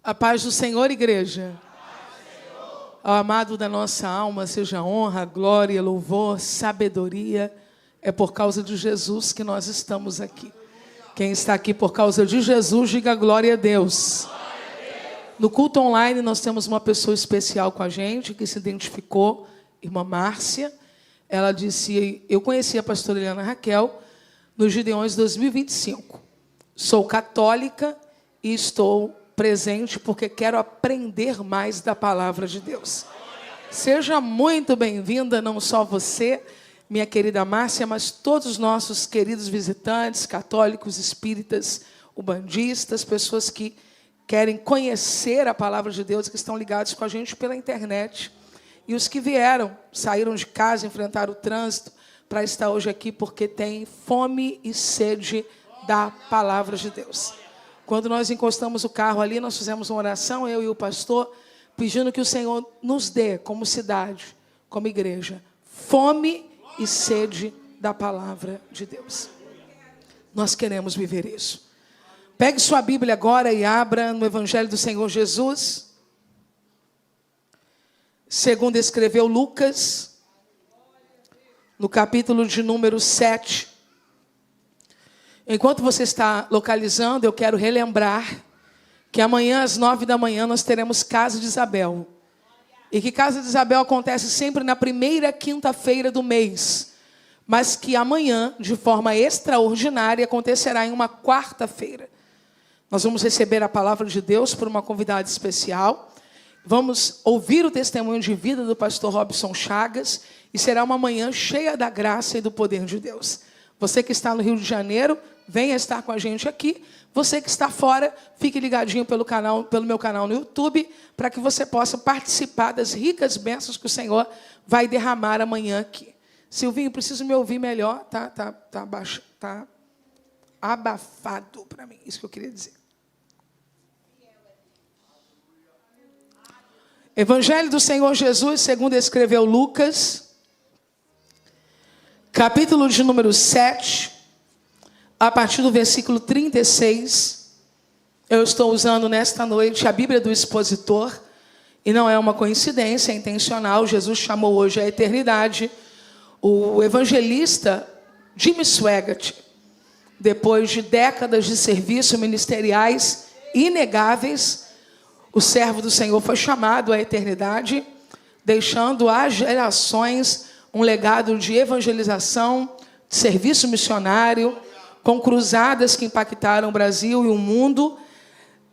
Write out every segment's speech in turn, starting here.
A paz do Senhor, igreja. Ao amado da nossa alma, seja honra, glória, louvor, sabedoria. É por causa de Jesus que nós estamos aqui. Quem está aqui por causa de Jesus, diga glória a Deus. No culto online, nós temos uma pessoa especial com a gente, que se identificou, irmã Márcia. Ela disse, eu conheci a pastora Eliana Raquel nos Gideões 2025. Sou católica e estou presente porque quero aprender mais da palavra de Deus. Seja muito bem-vinda, não só você, minha querida Márcia, mas todos os nossos queridos visitantes, católicos, espíritas, ubandistas, pessoas que querem conhecer a palavra de Deus, que estão ligados com a gente pela internet. E os que vieram, saíram de casa, enfrentaram o trânsito, para estar hoje aqui, porque têm fome e sede da palavra de Deus. Quando nós encostamos o carro ali, nós fizemos uma oração, eu e o pastor, pedindo que o Senhor nos dê, como cidade, como igreja, fome e sede da palavra de Deus. Nós queremos viver isso. Pegue sua Bíblia agora e abra no Evangelho do Senhor Jesus, segundo escreveu Lucas, no capítulo de número 7. Enquanto você está localizando, eu quero relembrar que amanhã, às 9 da manhã, nós teremos Casa de Isabel. E que Casa de Isabel acontece sempre na primeira quinta-feira do mês. Mas que amanhã, de forma extraordinária, acontecerá em uma quarta-feira. Nós vamos receber a palavra de Deus por uma convidada especial. Vamos ouvir o testemunho de vida do pastor Robson Chagas. E será uma manhã cheia da graça e do poder de Deus. Você que está no Rio de Janeiro, venha estar com a gente aqui. Você que está fora, fique ligadinho pelo meu canal no YouTube, para que você possa participar das ricas bênçãos que o Senhor vai derramar amanhã aqui. Silvinho, preciso me ouvir melhor. Tá abafado para mim, isso que eu queria dizer. Evangelho do Senhor Jesus, segundo escreveu Lucas, capítulo de número 7, a partir do versículo 36, eu estou usando nesta noite a Bíblia do Expositor, e não é uma coincidência, é intencional. Jesus chamou hoje a eternidade o evangelista Jimmy Swaggart, depois de décadas de serviço ministeriais inegáveis, o servo do Senhor foi chamado à eternidade, deixando às gerações um legado de evangelização, de serviço missionário, com cruzadas que impactaram o Brasil e o mundo.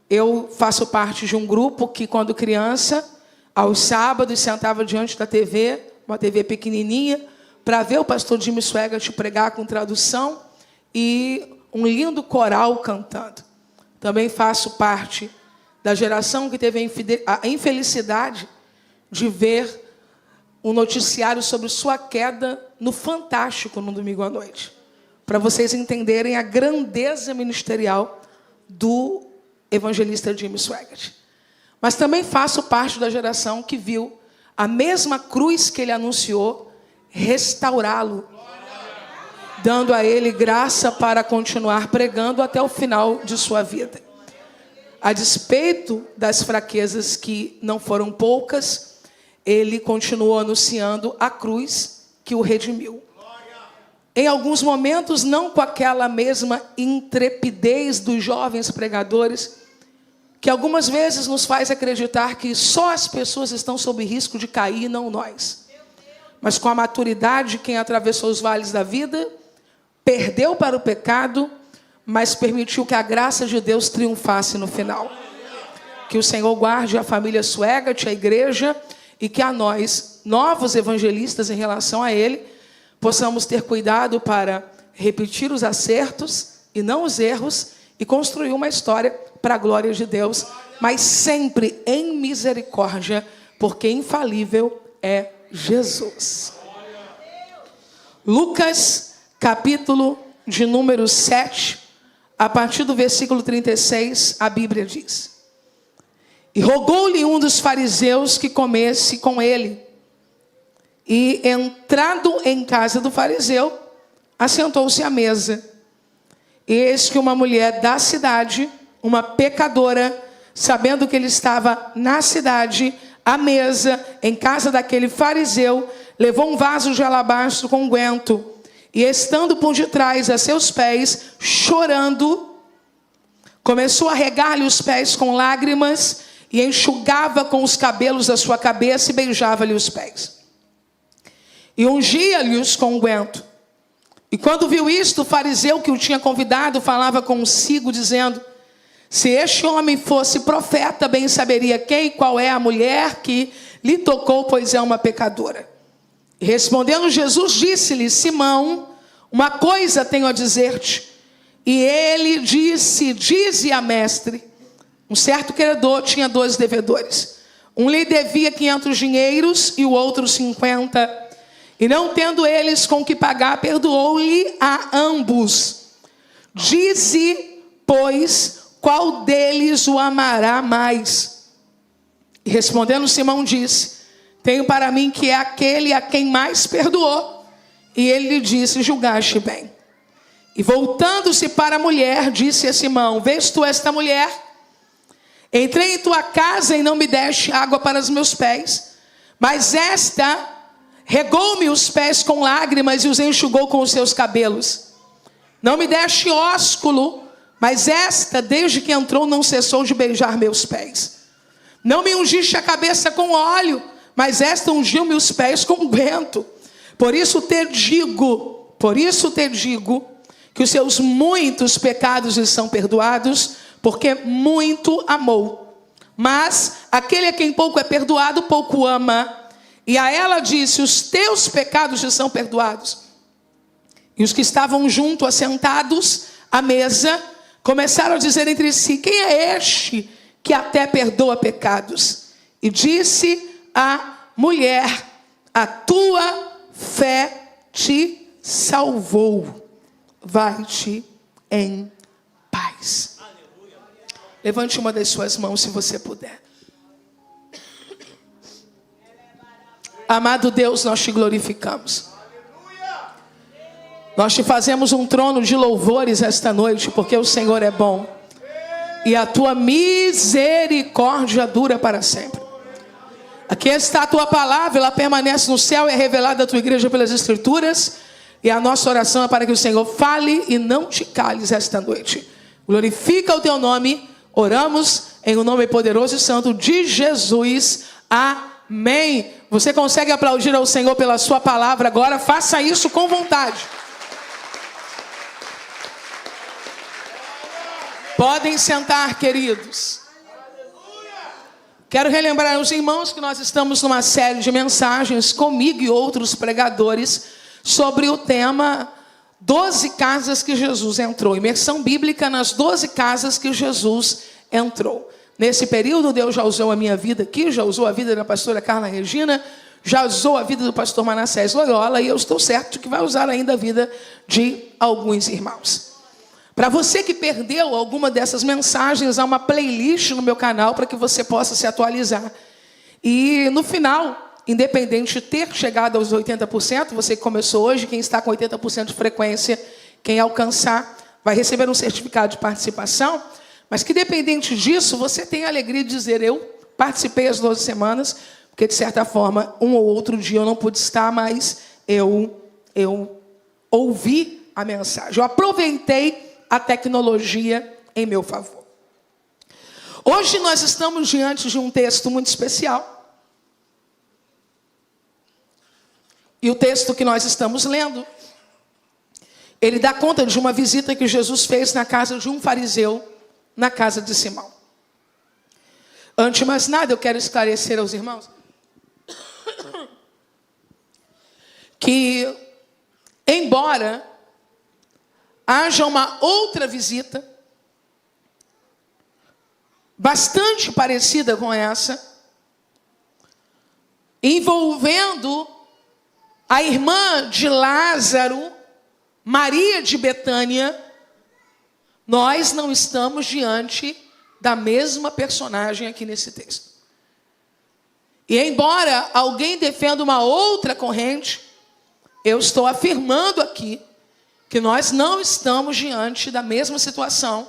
Eu faço parte de um grupo que, quando criança, aos sábados, sentava diante da TV, uma TV pequenininha, para ver o pastor Jimmy Swaggart pregar com tradução e um lindo coral cantando. Também faço parte da geração que teve a infelicidade de ver um noticiário sobre sua queda no Fantástico no domingo à noite. Para vocês entenderem a grandeza ministerial do evangelista Jimmy Swaggart. Mas também faço parte da geração que viu a mesma cruz que ele anunciou restaurá-lo, dando a ele graça para continuar pregando até o final de sua vida. A despeito das fraquezas que não foram poucas, ele continuou anunciando a cruz que o redimiu. Em alguns momentos, não com aquela mesma intrepidez dos jovens pregadores, que algumas vezes nos faz acreditar que só as pessoas estão sob risco de cair, não nós. Mas com a maturidade de quem atravessou os vales da vida, perdeu para o pecado, mas permitiu que a graça de Deus triunfasse no final. Que o Senhor guarde a família Swaggart, a igreja, e que a nós, novos evangelistas em relação a ele, possamos ter cuidado para repetir os acertos e não os erros e construir uma história para a glória de Deus, mas sempre em misericórdia, porque infalível é Jesus. Lucas, capítulo de número 7, a partir do versículo 36, a Bíblia diz: E rogou-lhe um dos fariseus que comesse com ele. E, entrado em casa do fariseu, assentou-se à mesa. Eis que uma mulher da cidade, uma pecadora, sabendo que ele estava na cidade, à mesa, em casa daquele fariseu, levou um vaso de alabastro com unguento, e estando por detrás a seus pés, chorando, começou a regar-lhe os pés com lágrimas, e enxugava com os cabelos da sua cabeça e beijava-lhe os pés. E ungia-lhe-os com unguento. E quando viu isto, o fariseu que o tinha convidado falava consigo, dizendo: se este homem fosse profeta, bem saberia quem e qual é a mulher que lhe tocou, pois é uma pecadora. E respondendo Jesus, disse-lhe: Simão, uma coisa tenho a dizer-te. E ele disse: dize a mestre. Um certo credor tinha 2 devedores. Um lhe devia 500 dinheiros e o outro 50. E não tendo eles com que pagar, perdoou-lhe a ambos. Dize, pois, qual deles o amará mais? E respondendo Simão disse: tenho para mim que é aquele a quem mais perdoou. E ele lhe disse: julgaste bem. E voltando-se para a mulher, disse a Simão: vês tu esta mulher? Entrei em tua casa e não me deste água para os meus pés, mas esta regou-me os pés com lágrimas e os enxugou com os seus cabelos. Não me deste ósculo, mas esta, desde que entrou, não cessou de beijar meus pés. Não me ungiste a cabeça com óleo, mas esta ungiu-me os pés com unguento. Por isso te digo, que os seus muitos pecados lhes são perdoados, porque muito amou. Mas aquele a quem pouco é perdoado, pouco ama. E a ela disse: os teus pecados lhe são perdoados. E os que estavam junto, assentados à mesa, começaram a dizer entre si: quem é este que até perdoa pecados? E disse a mulher: a tua fé te salvou. Vai-te em paz. Levante uma das suas mãos, se você puder. Amado Deus, nós te glorificamos. Nós te fazemos um trono de louvores esta noite, porque o Senhor é bom. E a tua misericórdia dura para sempre. Aqui está a tua palavra, ela permanece no céu e é revelada à tua igreja pelas Escrituras. E a nossa oração é para que o Senhor fale e não te cales esta noite. Glorifica o teu nome. Oramos em o nome poderoso e santo de Jesus. Amém. Você consegue aplaudir ao Senhor pela sua palavra agora? Faça isso com vontade. Podem sentar, queridos. Quero relembrar aos irmãos que nós estamos numa série de mensagens comigo e outros pregadores sobre o tema 12 casas que Jesus entrou. Imersão bíblica nas 12 casas que Jesus entrou. Nesse período, Deus já usou a minha vida aqui, já usou a vida da pastora Carla Regina, já usou a vida do pastor Manassés Loyola, e eu estou certo que vai usar ainda a vida de alguns irmãos. Para você que perdeu alguma dessas mensagens, há uma playlist no meu canal para que você possa se atualizar. E no final, independente de ter chegado aos 80%, você que começou hoje, quem está com 80% de frequência, quem alcançar, vai receber um certificado de participação. Mas que dependente disso, você tem a alegria de dizer: eu participei as 12 semanas, porque de certa forma, um ou outro dia eu não pude estar, mas eu ouvi a mensagem. Eu aproveitei a tecnologia em meu favor. Hoje nós estamos diante de um texto muito especial. E o texto que nós estamos lendo, ele dá conta de uma visita que Jesus fez na casa de um fariseu, na casa de Simão. Antes de mais nada, eu quero esclarecer aos irmãos que, embora haja uma outra visita bastante parecida com essa, envolvendo a irmã de Lázaro, Maria de Betânia, nós não estamos diante da mesma personagem aqui nesse texto. E embora alguém defenda uma outra corrente, eu estou afirmando aqui que nós não estamos diante da mesma situação.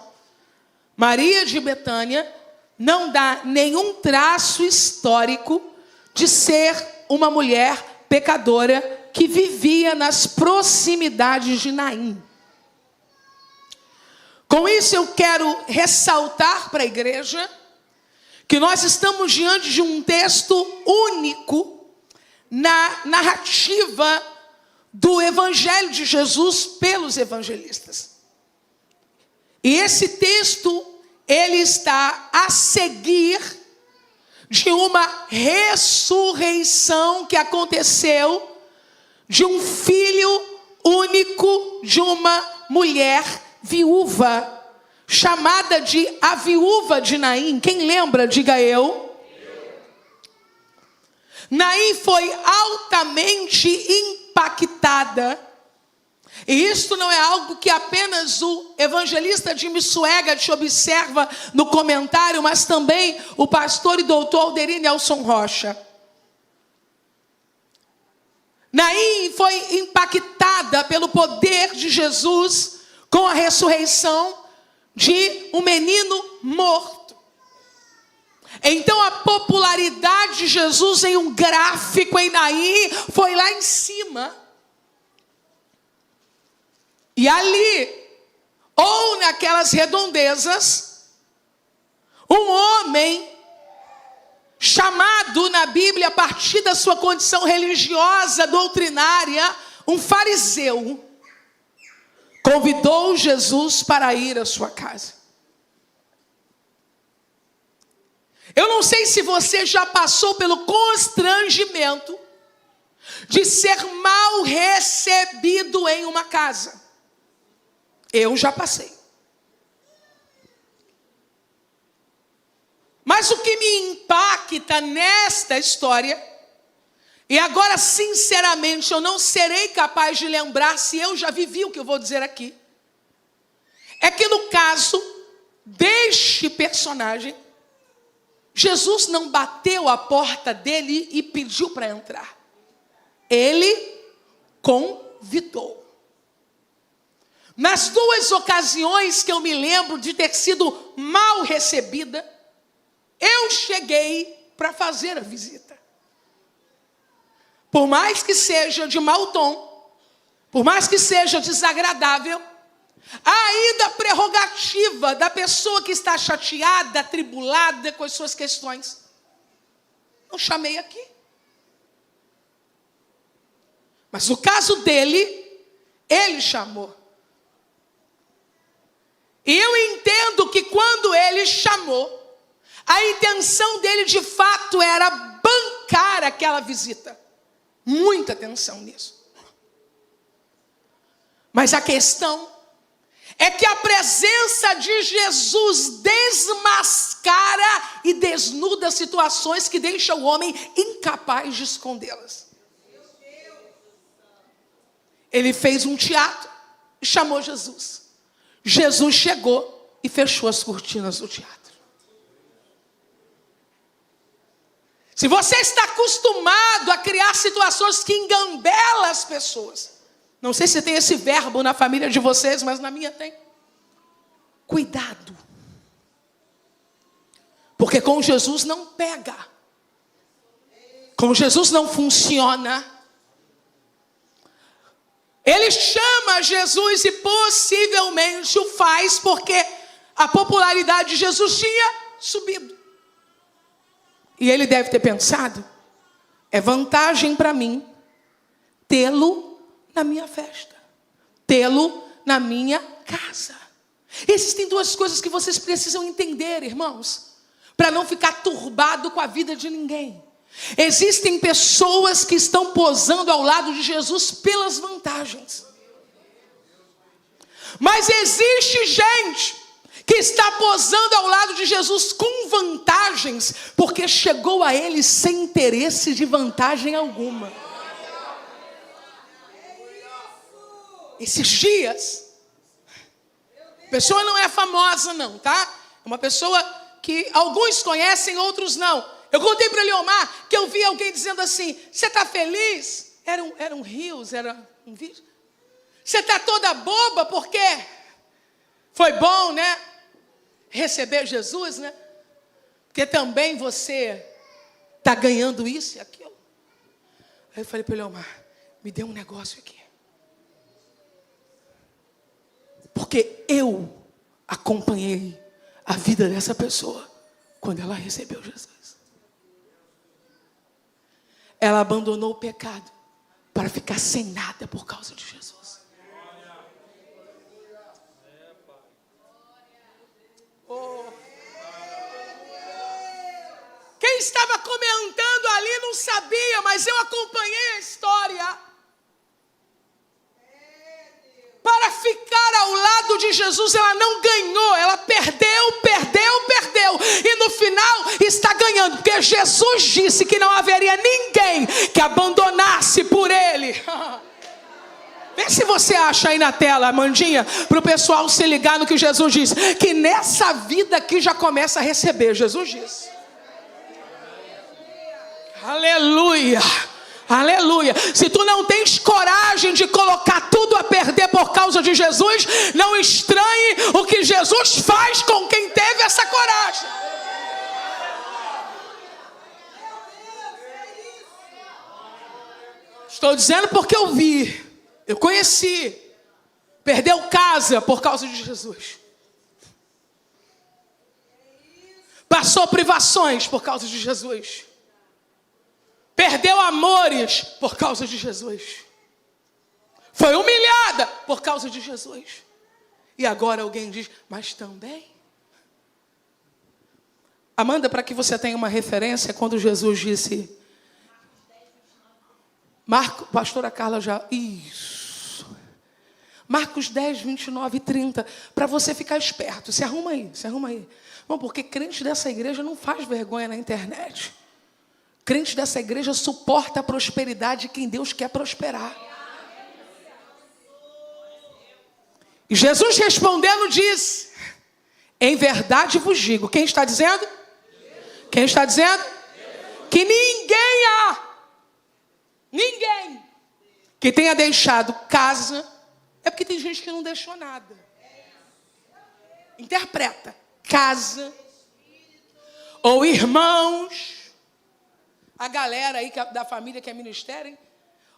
Maria de Betânia não dá nenhum traço histórico de ser uma mulher pecadora que vivia nas proximidades de Naim. Com isso eu quero ressaltar para a igreja que nós estamos diante de um texto único na narrativa do Evangelho de Jesus pelos evangelistas. E esse texto, ele está a seguir de uma ressurreição que aconteceu de um filho único de uma mulher viúva, chamada de a viúva de Naim. Quem lembra, diga eu. Naim foi altamente impactada. E isto não é algo que apenas o evangelista Jimmy Swaggart observa no comentário, mas também o pastor e doutor Alderir Nelson Rocha. Naim foi impactada pelo poder de Jesus com a ressurreição de um menino morto. Então a popularidade de Jesus em um gráfico em Naim foi lá em cima. E ali, ou naquelas redondezas, um homem chamado na Bíblia, a partir da sua condição religiosa, doutrinária, um fariseu, convidou Jesus para ir à sua casa. Eu não sei se você já passou pelo constrangimento de ser mal recebido em uma casa. Eu já passei. Mas o que me impacta nesta história, e agora sinceramente eu não serei capaz de lembrar se eu já vivi o que eu vou dizer aqui, é que no caso deste personagem, Jesus não bateu a porta dele e pediu para entrar. Ele convidou. Nas duas ocasiões que eu me lembro de ter sido mal recebida, eu cheguei para fazer a visita. Por mais que seja de mau tom, por mais que seja desagradável, ainda a prerrogativa da pessoa que está chateada, atribulada com as suas questões. Eu chamei aqui. Mas no caso dele, ele chamou. E eu entendo que quando ele chamou, a intenção dele de fato era bancar aquela visita. Muita atenção nisso. Mas a questão é que a presença de Jesus desmascara e desnuda situações que deixam o homem incapaz de escondê-las. Ele fez um teatro e chamou Jesus. Jesus chegou e fechou as cortinas do teatro. Se você está acostumado a criar situações que engambelam as pessoas, não sei se tem esse verbo na família de vocês, mas na minha tem. Cuidado. Porque com Jesus não pega. Com Jesus não funciona. Ele chama Jesus e possivelmente o faz porque a popularidade de Jesus tinha subido. E ele deve ter pensado, é vantagem para mim tê-lo na minha festa, tê-lo na minha casa. Existem duas coisas que vocês precisam entender, irmãos, para não ficar turbado com a vida de ninguém. Existem pessoas que estão posando ao lado de Jesus pelas vantagens. Mas existe gente que está posando ao lado de Jesus com vantagens, porque chegou a ele sem interesse de vantagem alguma. Esses dias, a pessoa não é famosa não, tá? É uma pessoa que alguns conhecem, outros não. Eu contei para Leomar que eu vi alguém dizendo assim, você está feliz? Era um rios, era um vídeo. Você está toda boba porque foi bom, né? Receber Jesus, né? Porque também você está ganhando isso e aquilo. Aí eu falei para ele: Omar, me dê um negócio aqui. Porque eu acompanhei a vida dessa pessoa quando ela recebeu Jesus. Ela abandonou o pecado para ficar sem nada por causa de Jesus. Oh. Quem estava comentando ali não sabia, mas eu acompanhei a história. Para ficar ao lado de Jesus, ela não ganhou, ela perdeu. E no final está ganhando, porque Jesus disse que não haveria ninguém que abandonasse por ele. Vê se você acha aí na tela, Amandinha, para o pessoal se ligar no que Jesus disse. Que nessa vida aqui já começa a receber, Jesus disse. Aleluia. Aleluia. Se tu não tens coragem de colocar tudo a perder por causa de Jesus, não estranhe o que Jesus faz com quem teve essa coragem. Estou dizendo porque eu vi, eu conheci. Perdeu casa por causa de Jesus. Passou privações por causa de Jesus. Perdeu amores por causa de Jesus. Foi humilhada por causa de Jesus. E agora alguém diz: mas também. Amanda, para que você tenha uma referência, quando Jesus disse... Pastora Carla já... Isso. Marcos 10, 29 e 30. Para você ficar esperto. Se arruma aí. Bom, porque crente dessa igreja não faz vergonha na internet. Crente dessa igreja suporta a prosperidade de quem Deus quer prosperar. E Jesus respondendo disse: em verdade vos digo. Quem está dizendo? Quem está dizendo? Que ninguém que tenha deixado casa. É porque tem gente que não deixou nada. Interpreta. Casa. Ou irmãos. A galera aí da família que é ministério, hein?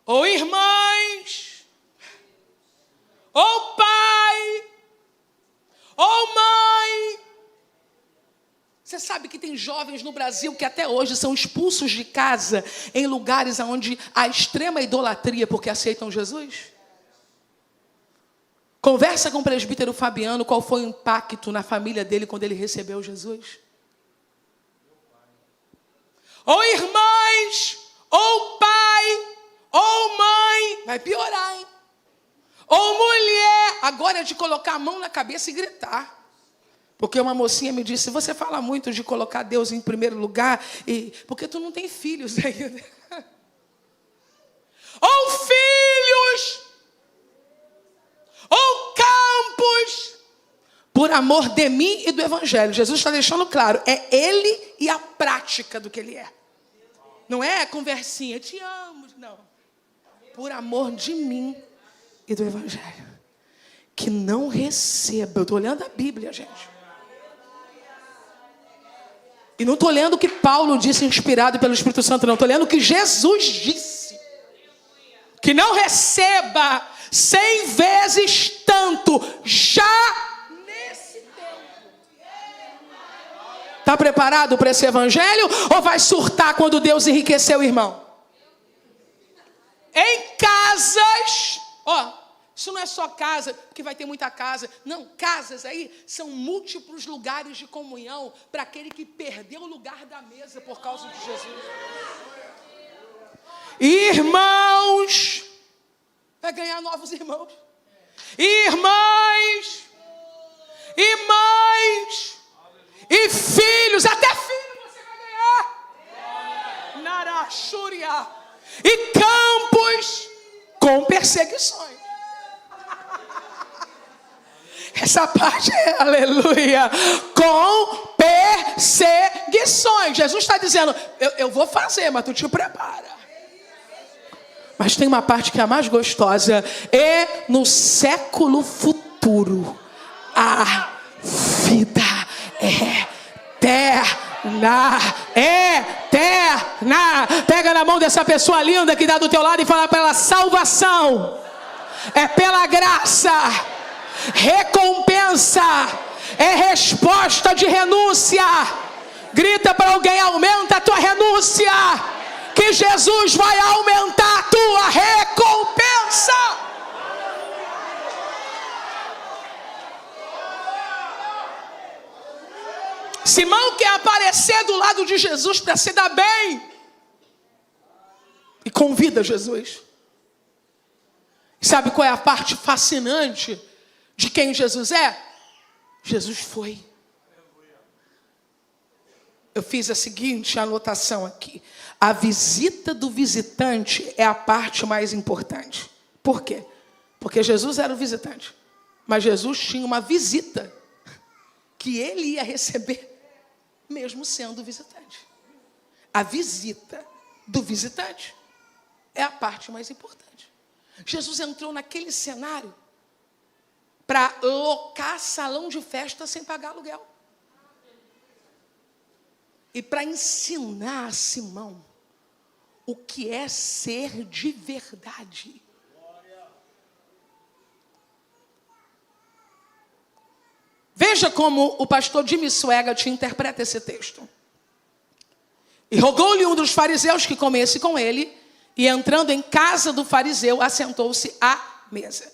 Ou irmãs, ou pai, ou mãe. Você sabe que tem jovens no Brasil que até hoje são expulsos de casa em lugares onde há extrema idolatria porque aceitam Jesus? Conversa com o presbítero Fabiano qual foi o impacto na família dele quando ele recebeu Jesus. Ou irmãs, ou pai, ou mãe. Vai piorar, hein? Ou mulher. Agora é de colocar a mão na cabeça e gritar. Porque uma mocinha me disse: você fala muito de colocar Deus em primeiro lugar, porque tu não tem filhos ainda. Ou filhos, ou campos, por amor de mim e do evangelho. Jesus está deixando claro, é ele e a prática do que ele é. Não é conversinha, te amo, não. Por amor de mim e do evangelho. Que não receba. Eu estou olhando a Bíblia, gente. E não estou lendo o que Paulo disse inspirado pelo Espírito Santo, não. Estou lendo o que Jesus disse. Que não receba 100 vezes tanto já nesse tempo. Está preparado para esse evangelho? Ou vai surtar quando Deus enriqueceu o irmão? Em casas, isso não é só casa, porque vai ter muita casa. Não, casas aí são múltiplos lugares de comunhão para aquele que perdeu o lugar da mesa por causa de Jesus. Irmãos, vai ganhar novos irmãos. Irmãs, e mães, e filhos, até filho você vai ganhar. Narachúria. E campos com perseguições. Essa parte é, aleluia, com perseguições. Jesus está dizendo, eu vou fazer, mas tu te prepara. Mas tem uma parte que é a mais gostosa. E no século futuro, a vida eterna. eterna. Pega na mão dessa pessoa linda que está do teu lado e fala para ela: salvação é pela graça, recompensa é resposta de renúncia. Grita para alguém: aumenta a tua renúncia, que Jesus vai aumentar a tua recompensa. Simão quer aparecer do lado de Jesus para se dar bem e convida Jesus. Sabe qual é a parte fascinante de quem Jesus é? Jesus foi. Eu fiz a seguinte anotação aqui: a visita do visitante é a parte mais importante. Por quê? Porque Jesus era o visitante, mas Jesus tinha uma visita que ele ia receber mesmo sendo visitante. A visita do visitante é a parte mais importante. Jesus entrou naquele cenário para locar salão de festa sem pagar aluguel. E para ensinar a Simão o que é ser de verdade. Veja como o pastor Jimmy Swaggart interpreta esse texto. E rogou-lhe um dos fariseus que comesse com ele, e entrando em casa do fariseu, assentou-se à mesa.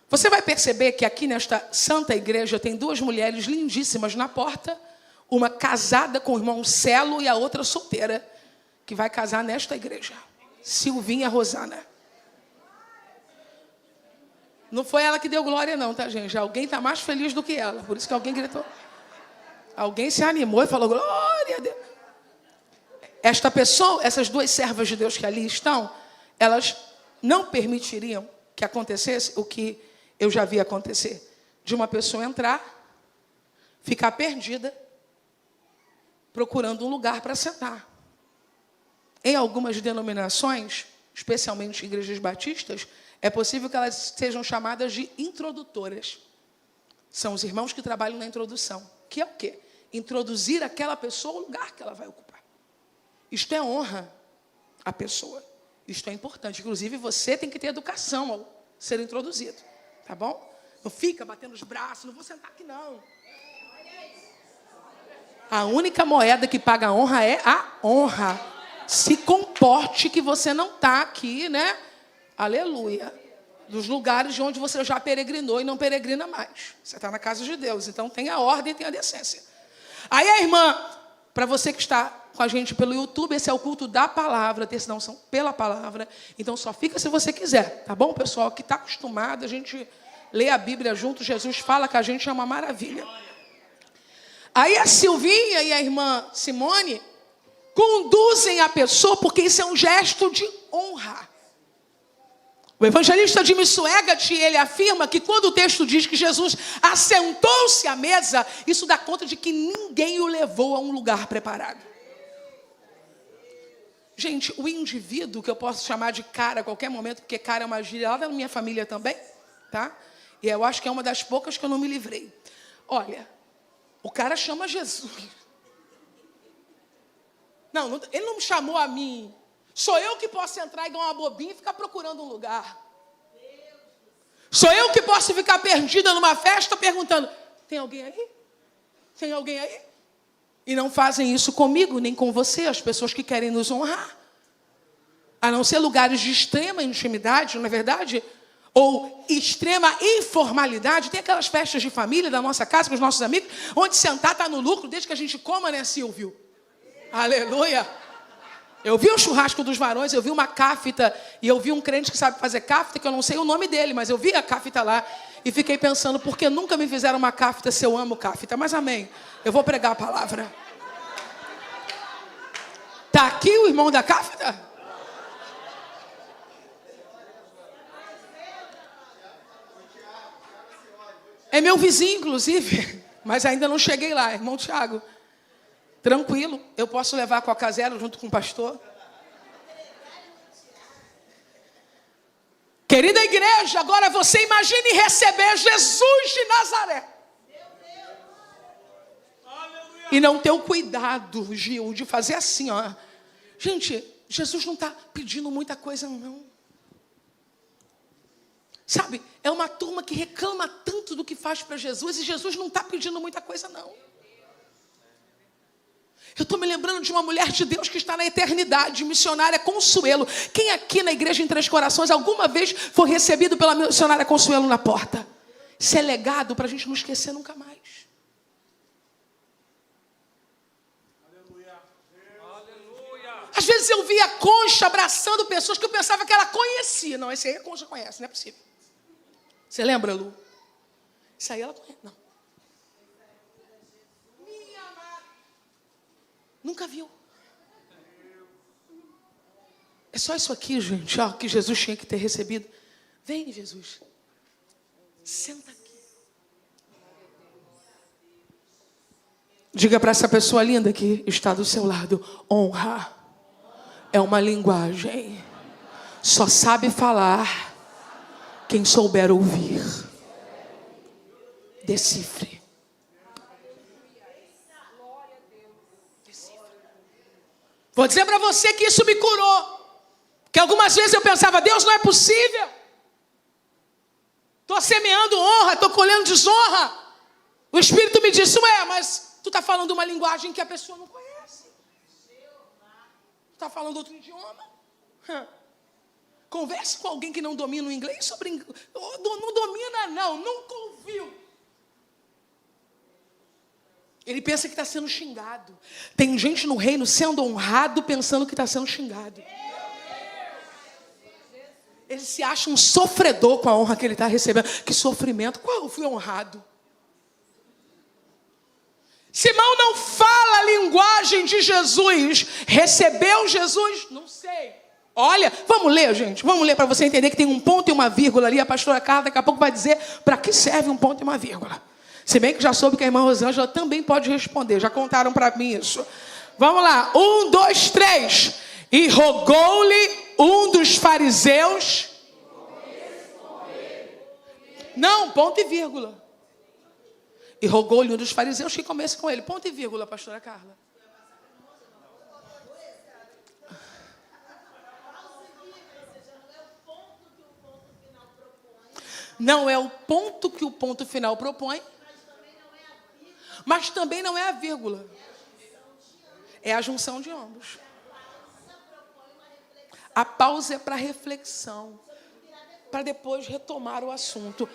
Você vai perceber que aqui nesta santa igreja tem duas mulheres lindíssimas na porta, uma casada com o irmão Celo e a outra solteira, que vai casar nesta igreja, Silvinha Rosana. Não foi ela que deu glória não, tá, gente? Alguém está mais feliz do que ela. Por isso que alguém gritou. Alguém se animou e falou: glória a Deus. Esta pessoa, essas duas servas de Deus que ali estão, elas não permitiriam que acontecesse o que eu já vi acontecer. De uma pessoa entrar, ficar perdida, procurando um lugar para sentar. Em algumas denominações, especialmente igrejas batistas, é possível que elas sejam chamadas de introdutoras. São os irmãos que trabalham na introdução. Que é o quê? Introduzir aquela pessoa ao lugar que ela vai ocupar. Isto é honra à pessoa. Isto é importante. Inclusive, você tem que ter educação ao ser introduzido. Tá bom? Não fica batendo os braços. Não vou sentar aqui, não. A única moeda que paga a honra é a honra. Se comporte que você não está aqui, né? Aleluia. Dos lugares de onde você já peregrinou e não peregrina mais. Você está na casa de Deus. Então tem a ordem e tem a decência. Aí a irmã, para você que está com a gente pelo YouTube, esse é o culto da palavra, decisão são pela palavra. Então só fica se você quiser, tá bom, pessoal? Que está acostumado, a gente lê a Bíblia junto, Jesus fala que a gente é uma maravilha. Aí a Silvinha e a irmã Simone conduzem a pessoa, porque isso é um gesto de honra. O evangelista Jimmy Swaggart, ele afirma que quando o texto diz que Jesus assentou-se à mesa, isso dá conta de que ninguém o levou a um lugar preparado. Gente, o indivíduo, que eu posso chamar de cara a qualquer momento, porque cara é uma gíria lá da minha família também, tá? E eu acho que é uma das poucas que eu não me livrei. Olha, o cara chama Jesus. Não, ele não me chamou a mim. Sou eu que posso entrar igual uma bobinha e ficar procurando um lugar. Sou eu que posso ficar perdida numa festa perguntando: tem alguém aí? Tem alguém aí? E não fazem isso comigo, nem com você, as pessoas que querem nos honrar. A não ser lugares de extrema intimidade, não é verdade? Ou extrema informalidade. Tem aquelas festas de família da nossa casa com os nossos amigos, onde sentar está no lucro desde que a gente coma, né, Silvio? Aleluia! Eu vi o churrasco dos varões, eu vi uma cáfita, e eu vi um crente que sabe fazer cáfita, que eu não sei o nome dele, mas eu vi a cáfita lá, e fiquei pensando, por que nunca me fizeram uma cáfita se eu amo cáfita? Mas amém, eu vou pregar a palavra. Está aqui o irmão da cáfita? É meu vizinho, inclusive, mas ainda não cheguei lá, irmão Tiago. Tranquilo, eu posso levar com a casera junto com o pastor. Querida igreja, agora você imagine receber Jesus de Nazaré. E não ter o cuidado, Gil, de fazer assim, ó. Gente, Jesus não está pedindo muita coisa, não. Sabe, é uma turma que reclama tanto do que faz para Jesus, e Jesus não está pedindo muita coisa, não. Eu estou me lembrando de uma mulher de Deus que está na eternidade, missionária Consuelo. Quem aqui na igreja em Três Corações alguma vez foi recebido pela missionária Consuelo na porta? Isso é legado para a gente não esquecer nunca mais. Às vezes eu via a Concha abraçando pessoas que eu pensava que ela conhecia. Não, esse aí a Concha conhece, não é possível. Você lembra, Lu? Isso aí ela conhece. Não. Minha amada. Nunca viu. É só isso aqui, gente, ó, que Jesus tinha que ter recebido. Vem, Jesus. Senta aqui. Diga para essa pessoa linda que está do seu lado: honra é uma linguagem. Só sabe falar quem souber ouvir. Decifre. Vou dizer para você que isso me curou. Que algumas vezes eu pensava: Deus, não é possível. Estou semeando honra, estou colhendo desonra. O Espírito me disse: ué, mas tu está falando uma linguagem que a pessoa não conhece. Tu está falando outro idioma. Converse com alguém que não domina o inglês sobre... Não domina, não. Nunca ouviu. Ele pensa que está sendo xingado. Tem gente no reino sendo honrado pensando que está sendo xingado. Ele se acha um sofredor com a honra que ele está recebendo. Que sofrimento. Qual? Eu fui honrado. Simão não fala a linguagem de Jesus. Recebeu Jesus? Não sei. Olha, vamos ler, gente. Vamos ler para você entender que tem um ponto e uma vírgula ali. A pastora Carla daqui a pouco vai dizer para que serve um ponto e uma vírgula. Se bem que já soube que a irmã Rosângela também pode responder. Já contaram para mim isso. Vamos lá. 1, 2, 3. E rogou-lhe um dos fariseus. Não, ponto e vírgula. E rogou-lhe um dos fariseus que comesse com ele. Ponto e vírgula, pastora Carla. Não é o ponto que o ponto final propõe, mas também não é a vírgula. É a junção de ambos. A pausa é para reflexão, para depois retomar o assunto.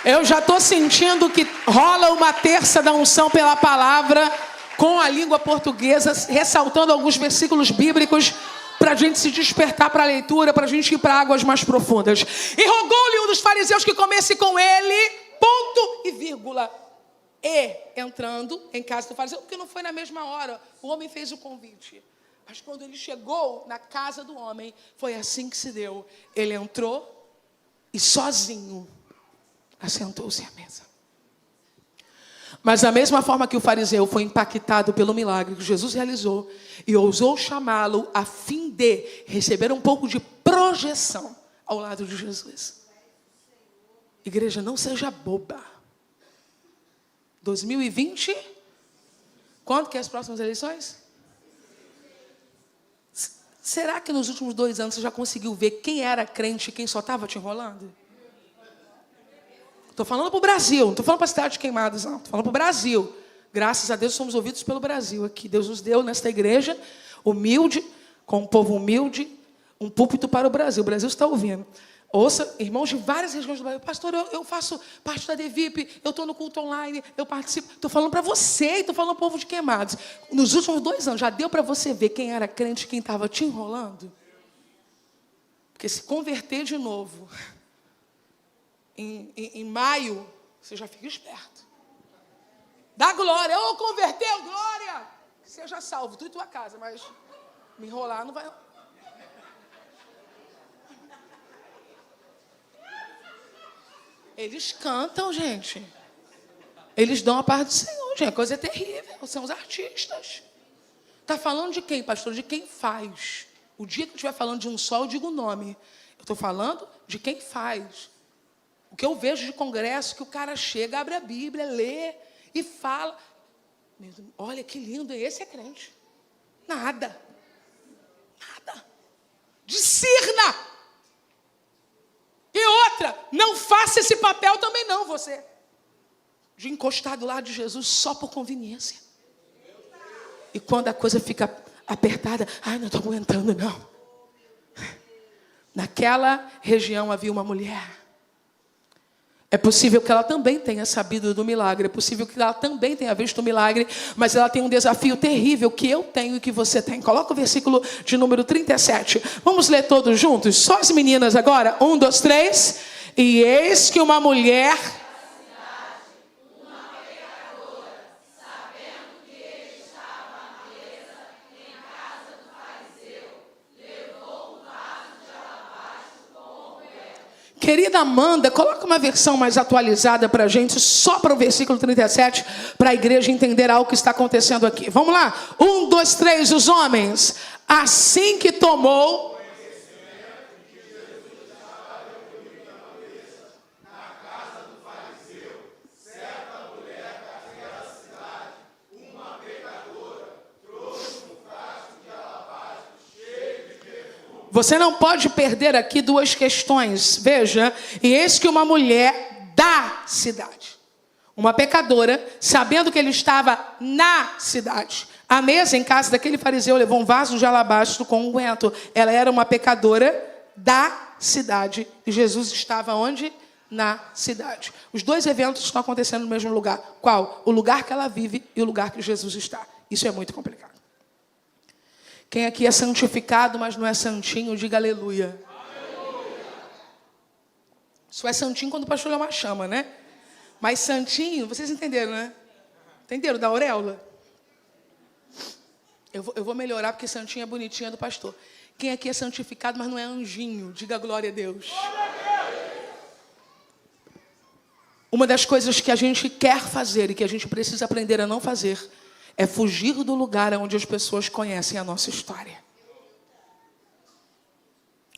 Eu já estou sentindo que rola uma terça da unção pela palavra com a língua portuguesa, ressaltando alguns versículos bíblicos para a gente se despertar para a leitura, para a gente ir para águas mais profundas. E rogou-lhe um dos fariseus que comesse com ele, ponto e vírgula. E entrando em casa do fariseu, porque não foi na mesma hora, o homem fez o convite. Mas quando ele chegou na casa do homem, foi assim que se deu. Ele entrou e sozinho assentou-se à mesa. Mas da mesma forma que o fariseu foi impactado pelo milagre que Jesus realizou e ousou chamá-lo a fim de receber um pouco de projeção ao lado de Jesus. Igreja, não seja boba. 2020, quando que é as próximas eleições? Será que nos últimos 2 anos você já conseguiu ver quem era crente e quem só estava te enrolando? Estou falando para o Brasil, não estou falando para a cidade de Queimados, não. Estou falando para o Brasil. Graças a Deus somos ouvidos pelo Brasil aqui. Deus nos deu nesta igreja, humilde, com um povo humilde, um púlpito para o Brasil. O Brasil está ouvindo. Ouça, irmãos de várias regiões do Brasil. Pastor, eu faço parte da DVIP, eu estou no culto online, eu participo. Estou falando para você, estou falando para o povo de Queimados. Nos últimos 2 anos, já deu para você ver quem era crente e quem estava te enrolando? Porque se converter de novo... Em maio, você já fica esperto. Dá glória. Ô, converteu, glória. Que seja salvo, tu e tua casa. Mas me enrolar não vai... Eles cantam, gente. Eles dão a paz do Senhor, gente. A coisa é terrível. São os artistas. Está falando de quem, pastor? De quem faz. O dia que eu estiver falando de um só, eu digo o nome. Eu estou falando de quem faz. O que eu vejo de congresso, que o cara chega, abre a Bíblia, lê e fala. Olha que lindo, esse é crente. Nada. Discirna. E outra, não faça esse papel também não, você. De encostar do lado de Jesus só por conveniência. E quando a coisa fica apertada, não estou aguentando não. Naquela região havia uma mulher. É possível que ela também tenha sabido do milagre. É possível que ela também tenha visto o milagre. Mas ela tem um desafio terrível que eu tenho e que você tem. Coloca o versículo de número 37. Vamos ler todos juntos? Só as meninas agora. 1, 2, 3. E eis que uma mulher... Querida Amanda, coloca uma versão mais atualizada para a gente, só para o versículo 37, para a igreja entender algo que está acontecendo aqui. Vamos lá? 1, 2, 3, os homens. Assim que tomou... Você não pode perder aqui duas questões. Veja, e eis que uma mulher da cidade, uma pecadora, sabendo que ele estava na cidade, à mesa em casa daquele fariseu, levou um vaso de alabastro com unguento. Ela era uma pecadora da cidade. E Jesus estava onde? Na cidade. Os dois eventos estão acontecendo no mesmo lugar. Qual? O lugar que ela vive e o lugar que Jesus está. Isso é muito complicado. Quem aqui é santificado, mas não é santinho, diga aleluia. Aleluia. Só é santinho quando o pastor é uma chama, né? Mas santinho, vocês entenderam, né? Entenderam? Da auréola. Eu vou melhorar porque santinho é bonitinha do pastor. Quem aqui é santificado, mas não é anjinho, diga glória a Deus. Uma das coisas que a gente quer fazer e que a gente precisa aprender a não fazer é fugir do lugar onde as pessoas conhecem a nossa história.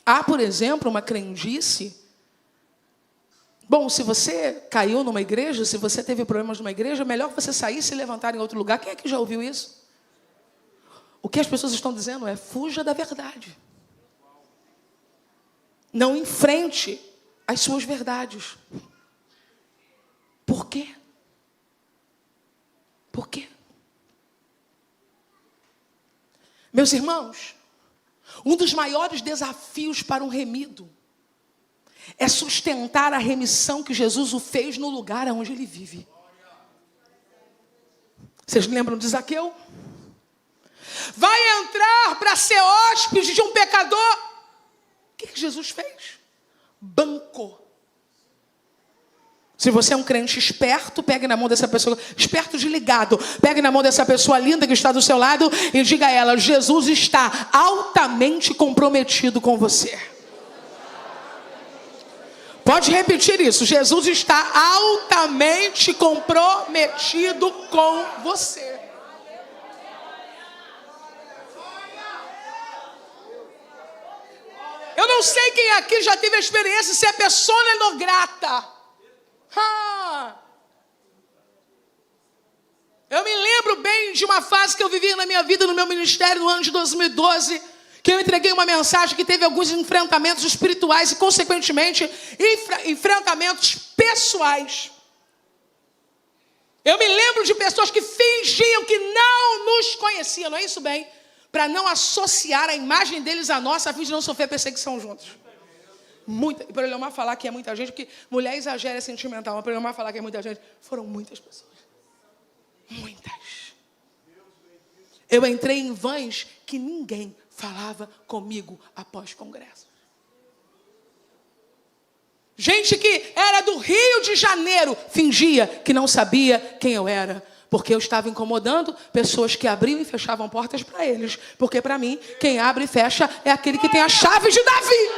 Há, por exemplo, uma crendice. Bom, se você caiu numa igreja, se você teve problemas numa igreja, é melhor você sair e se levantar em outro lugar. Quem é que já ouviu isso? O que as pessoas estão dizendo é: fuja da verdade. Não enfrente as suas verdades. Por quê? Por quê? Meus irmãos, um dos maiores desafios para um remido é sustentar a remissão que Jesus o fez no lugar onde ele vive. Vocês lembram de Zaqueu? Vai entrar para ser hóspede de um pecador. O que Jesus fez? Bancou. Se você é um crente esperto, pegue na mão dessa pessoa, esperto de ligado, pegue na mão dessa pessoa linda que está do seu lado e diga a ela: Jesus está altamente comprometido com você. Pode repetir isso: Jesus está altamente comprometido com você. Eu não sei quem aqui já teve a experiência de ser persona non grata. Eu me lembro bem de uma fase que eu vivi na minha vida, no meu ministério, no ano de 2012, que eu entreguei uma mensagem que teve alguns enfrentamentos espirituais e, consequentemente, enfrentamentos pessoais. Eu me lembro de pessoas que fingiam que não nos conheciam, não é isso bem? Para não associar a imagem deles à nossa, a fim de não sofrer perseguição juntos. E para Leomar falar que é muita gente, porque mulher exagera, é sentimental, mas para Leomar falar que é muita gente, foram muitas pessoas. Muitas. Eu entrei em vans que ninguém falava comigo após congresso. Gente que era do Rio de Janeiro fingia que não sabia quem eu era, porque eu estava incomodando pessoas que abriam e fechavam portas para eles. Porque para mim, quem abre e fecha é aquele que tem a chave de Davi.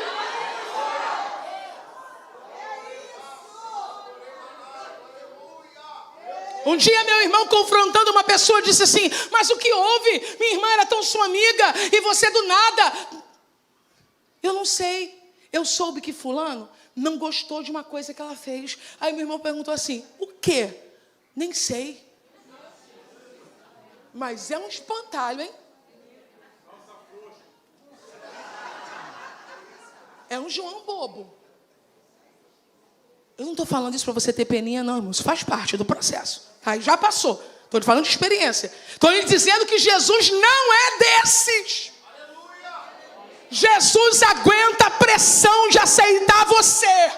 Um dia meu irmão, confrontando uma pessoa, disse assim: mas o que houve? Minha irmã era tão sua amiga e você do nada. Eu não sei. Eu soube que fulano não gostou de uma coisa que ela fez. Aí meu irmão perguntou assim, o quê? Nem sei. Mas é um espantalho, hein? É um João bobo. Eu não estou falando isso para você ter peninha, não, irmão. Isso faz parte do processo. Aí já passou. Estou te falando de experiência. Estou lhe dizendo que Jesus não é desses. Jesus aguenta a pressão de aceitar você.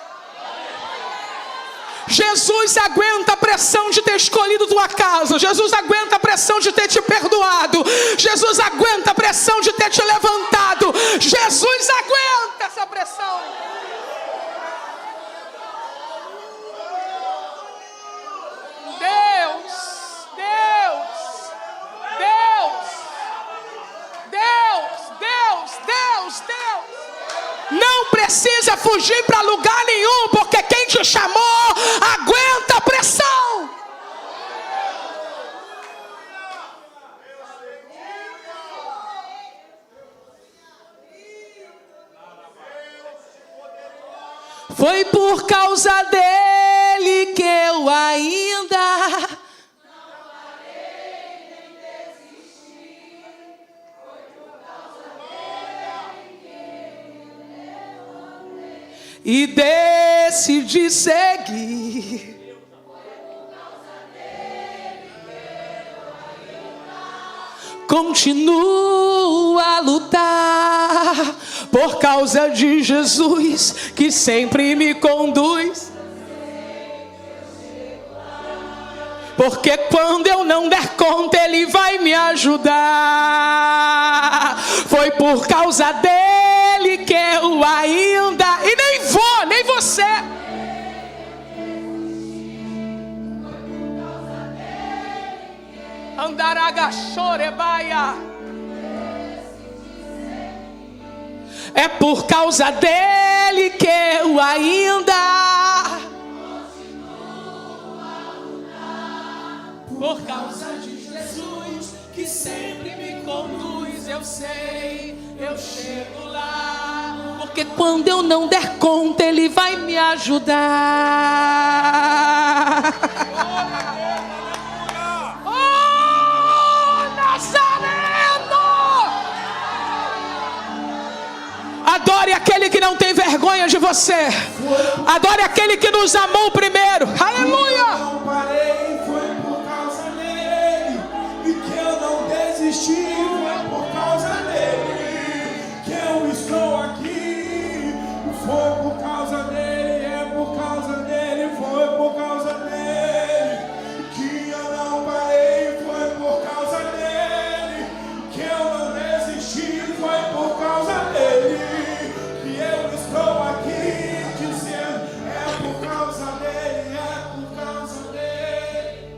Jesus aguenta a pressão de ter escolhido tua casa. Jesus aguenta a pressão de ter te perdoado. Jesus aguenta a pressão de ter te levantado. Jesus aguenta essa pressão. Deus, Deus, Deus, Deus, Deus, Deus, Deus. Não precisa fugir para lugar nenhum, porque quem te chamou aguenta a pressão. Foi por causa dele que eu ainda e decidi seguir. Continuo a lutar por causa de Jesus que sempre me conduz. Porque quando eu não der conta, Ele vai me ajudar. Foi por causa dele que eu ainda... E nem vou, nem você. Andaragachorebaia. É por causa dele que eu ainda... Por causa de Jesus que sempre me conduz, eu sei, eu chego lá. Porque quando eu não der conta, Ele vai me ajudar. Oh, Nazareno! Adore aquele que não tem vergonha de você. Adore aquele que nos amou primeiro. Aleluia! Foi por causa dele que eu estou aqui. Foi por causa dele, é por causa dele. Foi por causa dele que eu não parei. Foi por causa dele que eu não desisti. Foi por causa dele que eu estou aqui dizendo: é por causa dele, é por causa dele.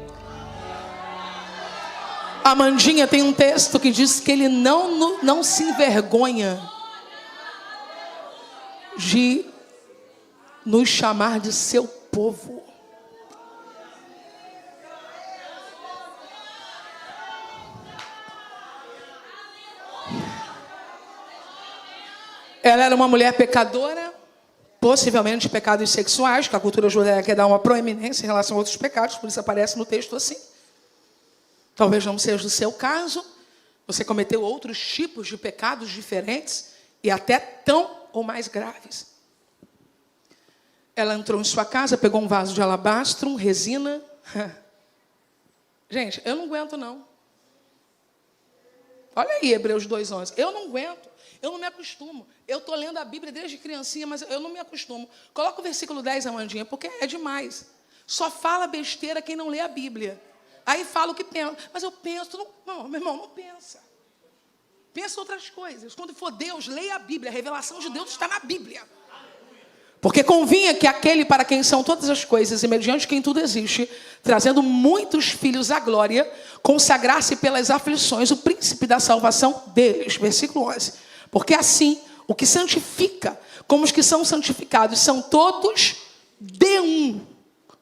Amandinha tem um texto que diz que ele não se envergonha de nos chamar de seu povo. Ela era uma mulher pecadora, possivelmente de pecados sexuais, que a cultura judaica quer dar uma proeminência em relação a outros pecados, por isso aparece no texto assim. Talvez não seja o seu caso. Você cometeu outros tipos de pecados diferentes e até tão ou mais graves. Ela entrou em sua casa, pegou um vaso de alabastro, resina. Gente, eu não aguento não. Olha aí, Hebreus 2:11. Eu não aguento, eu não me acostumo. Eu estou lendo a Bíblia desde criancinha, mas eu não me acostumo. Coloca o versículo 10, Amandinha, porque é demais. Só fala besteira quem não lê a Bíblia. Aí fala o que pensa. Mas eu penso, não, meu irmão, não pensa. Pensa outras coisas. Quando for Deus, leia a Bíblia. A revelação de Deus está na Bíblia. Porque convinha que aquele para quem são todas as coisas e mediante quem tudo existe, trazendo muitos filhos à glória, consagrasse pelas aflições o príncipe da salvação deles. Versículo 11. Porque assim, o que santifica, como os que são santificados, são todos de um,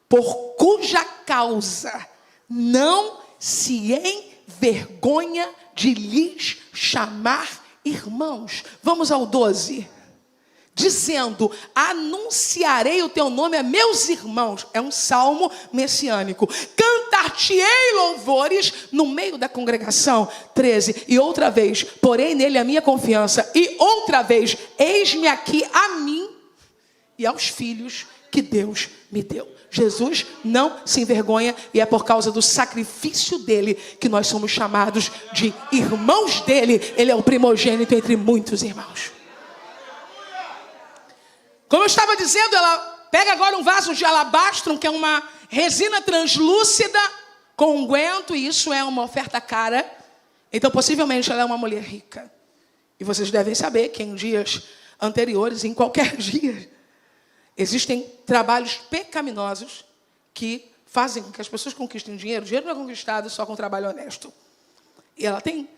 por cuja causa não se envergonha de lhes chamar irmãos. Vamos ao 12. dizendo: anunciarei o teu nome a meus irmãos. É um salmo messiânico. Cantar-te-ei louvores no meio da congregação. 13. E outra vez, porém nele a minha confiança. E outra vez, eis-me aqui a mim e aos filhos que Deus me deu. Jesus não se envergonha, e é por causa do sacrifício dele que nós somos chamados de irmãos dele. Ele é o primogênito entre muitos irmãos. Como eu estava dizendo, ela pega agora um vaso de alabastro, que é uma resina translúcida com unguento, e isso é uma oferta cara. Então, possivelmente, ela é uma mulher rica. E vocês devem saber que em dias anteriores, em qualquer dia, existem trabalhos pecaminosos que fazem com que as pessoas conquistem dinheiro. O dinheiro não é conquistado só com trabalho honesto. E ela tem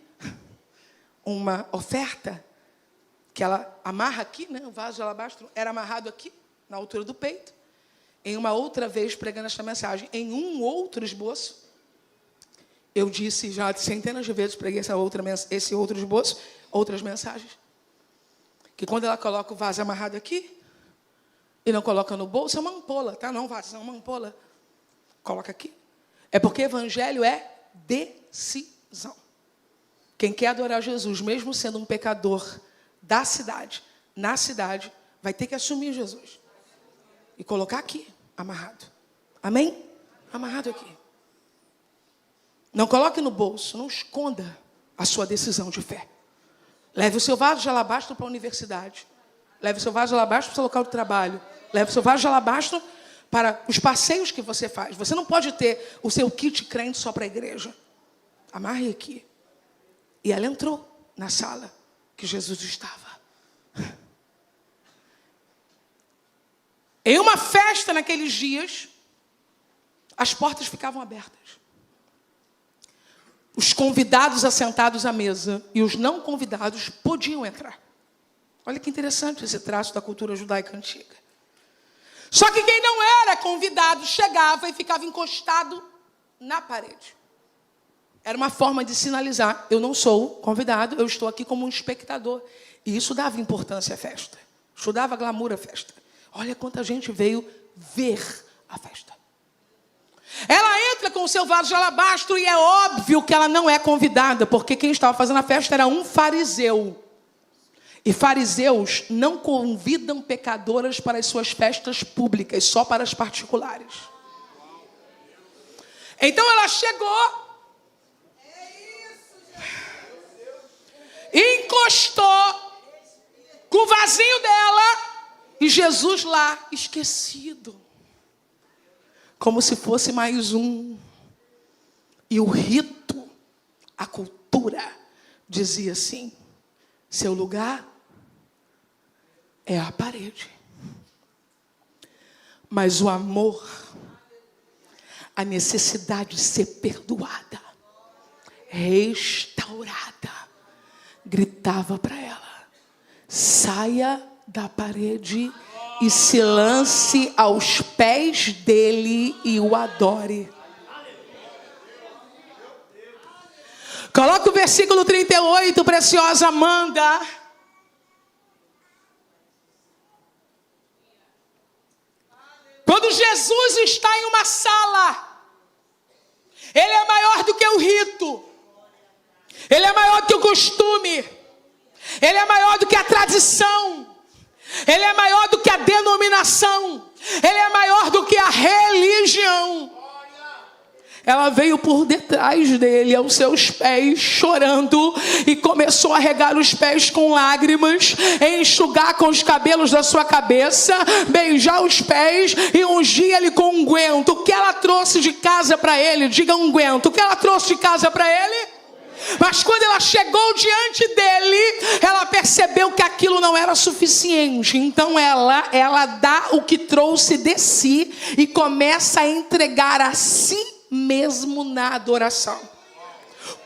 uma oferta que ela amarra aqui, né? O vaso de alabastro era amarrado aqui, na altura do peito. Em uma outra vez, pregando esta mensagem, em um outro esboço, eu disse já centenas de vezes, preguei esse outro esboço, outras mensagens, que quando ela coloca o vaso amarrado aqui, e não coloca no bolso, é uma ampola, tá? Não vaso, é uma ampola. Coloca aqui. É porque evangelho é decisão. Quem quer adorar Jesus, mesmo sendo um pecador da cidade, na cidade, vai ter que assumir Jesus. E colocar aqui, amarrado. Amém? Amarrado aqui. Não coloque no bolso, não esconda a sua decisão de fé. Leve o seu vaso de alabastro para a universidade. Leve o seu vaso de alabastro para o seu local de trabalho. Leve o seu vaso de alabastro para os passeios que você faz. Você não pode ter o seu kit crente só para a igreja. Amarre aqui. E ela entrou na sala que Jesus estava. Em uma festa naqueles dias, as portas ficavam abertas. Os convidados assentados à mesa e os não convidados podiam entrar. Olha que interessante esse traço da cultura judaica antiga. Só que quem não era convidado chegava e ficava encostado na parede. Era uma forma de sinalizar: eu não sou convidado, eu estou aqui como um espectador. E isso dava importância à festa. Isso dava glamour à festa. Olha quanta gente veio ver a festa. Ela entra com o seu vaso de alabastro e é óbvio que ela não é convidada, porque quem estava fazendo a festa era um fariseu. E fariseus não convidam pecadoras para as suas festas públicas, só para as particulares. Então ela chegou, encostou com o vasinho dela e Jesus lá, esquecido. Como se fosse mais um. E o rito, a cultura, dizia assim: seu lugar é a parede. Mas o amor, a necessidade de ser perdoada, restaurada, gritava para ela: saia da parede e se lance aos pés dele e o adore. Coloca o versículo 38, preciosa Amanda. Quando Jesus está em uma sala, ele é maior do que o rito, ele é maior do que o costume, ele é maior do que a tradição, ele é maior do que a denominação, ele é maior do que a religião. Ela veio por detrás dele, aos seus pés, chorando, e começou a regar os pés com lágrimas, enxugar com os cabelos da sua cabeça, beijar os pés e ungir ele com unguento. O que ela trouxe de casa para ele? Diga unguento. O que ela trouxe de casa para ele? Mas quando ela chegou diante dele, ela percebeu que aquilo não era suficiente. Então ela dá o que trouxe de si e começa a entregar a si mesmo na adoração.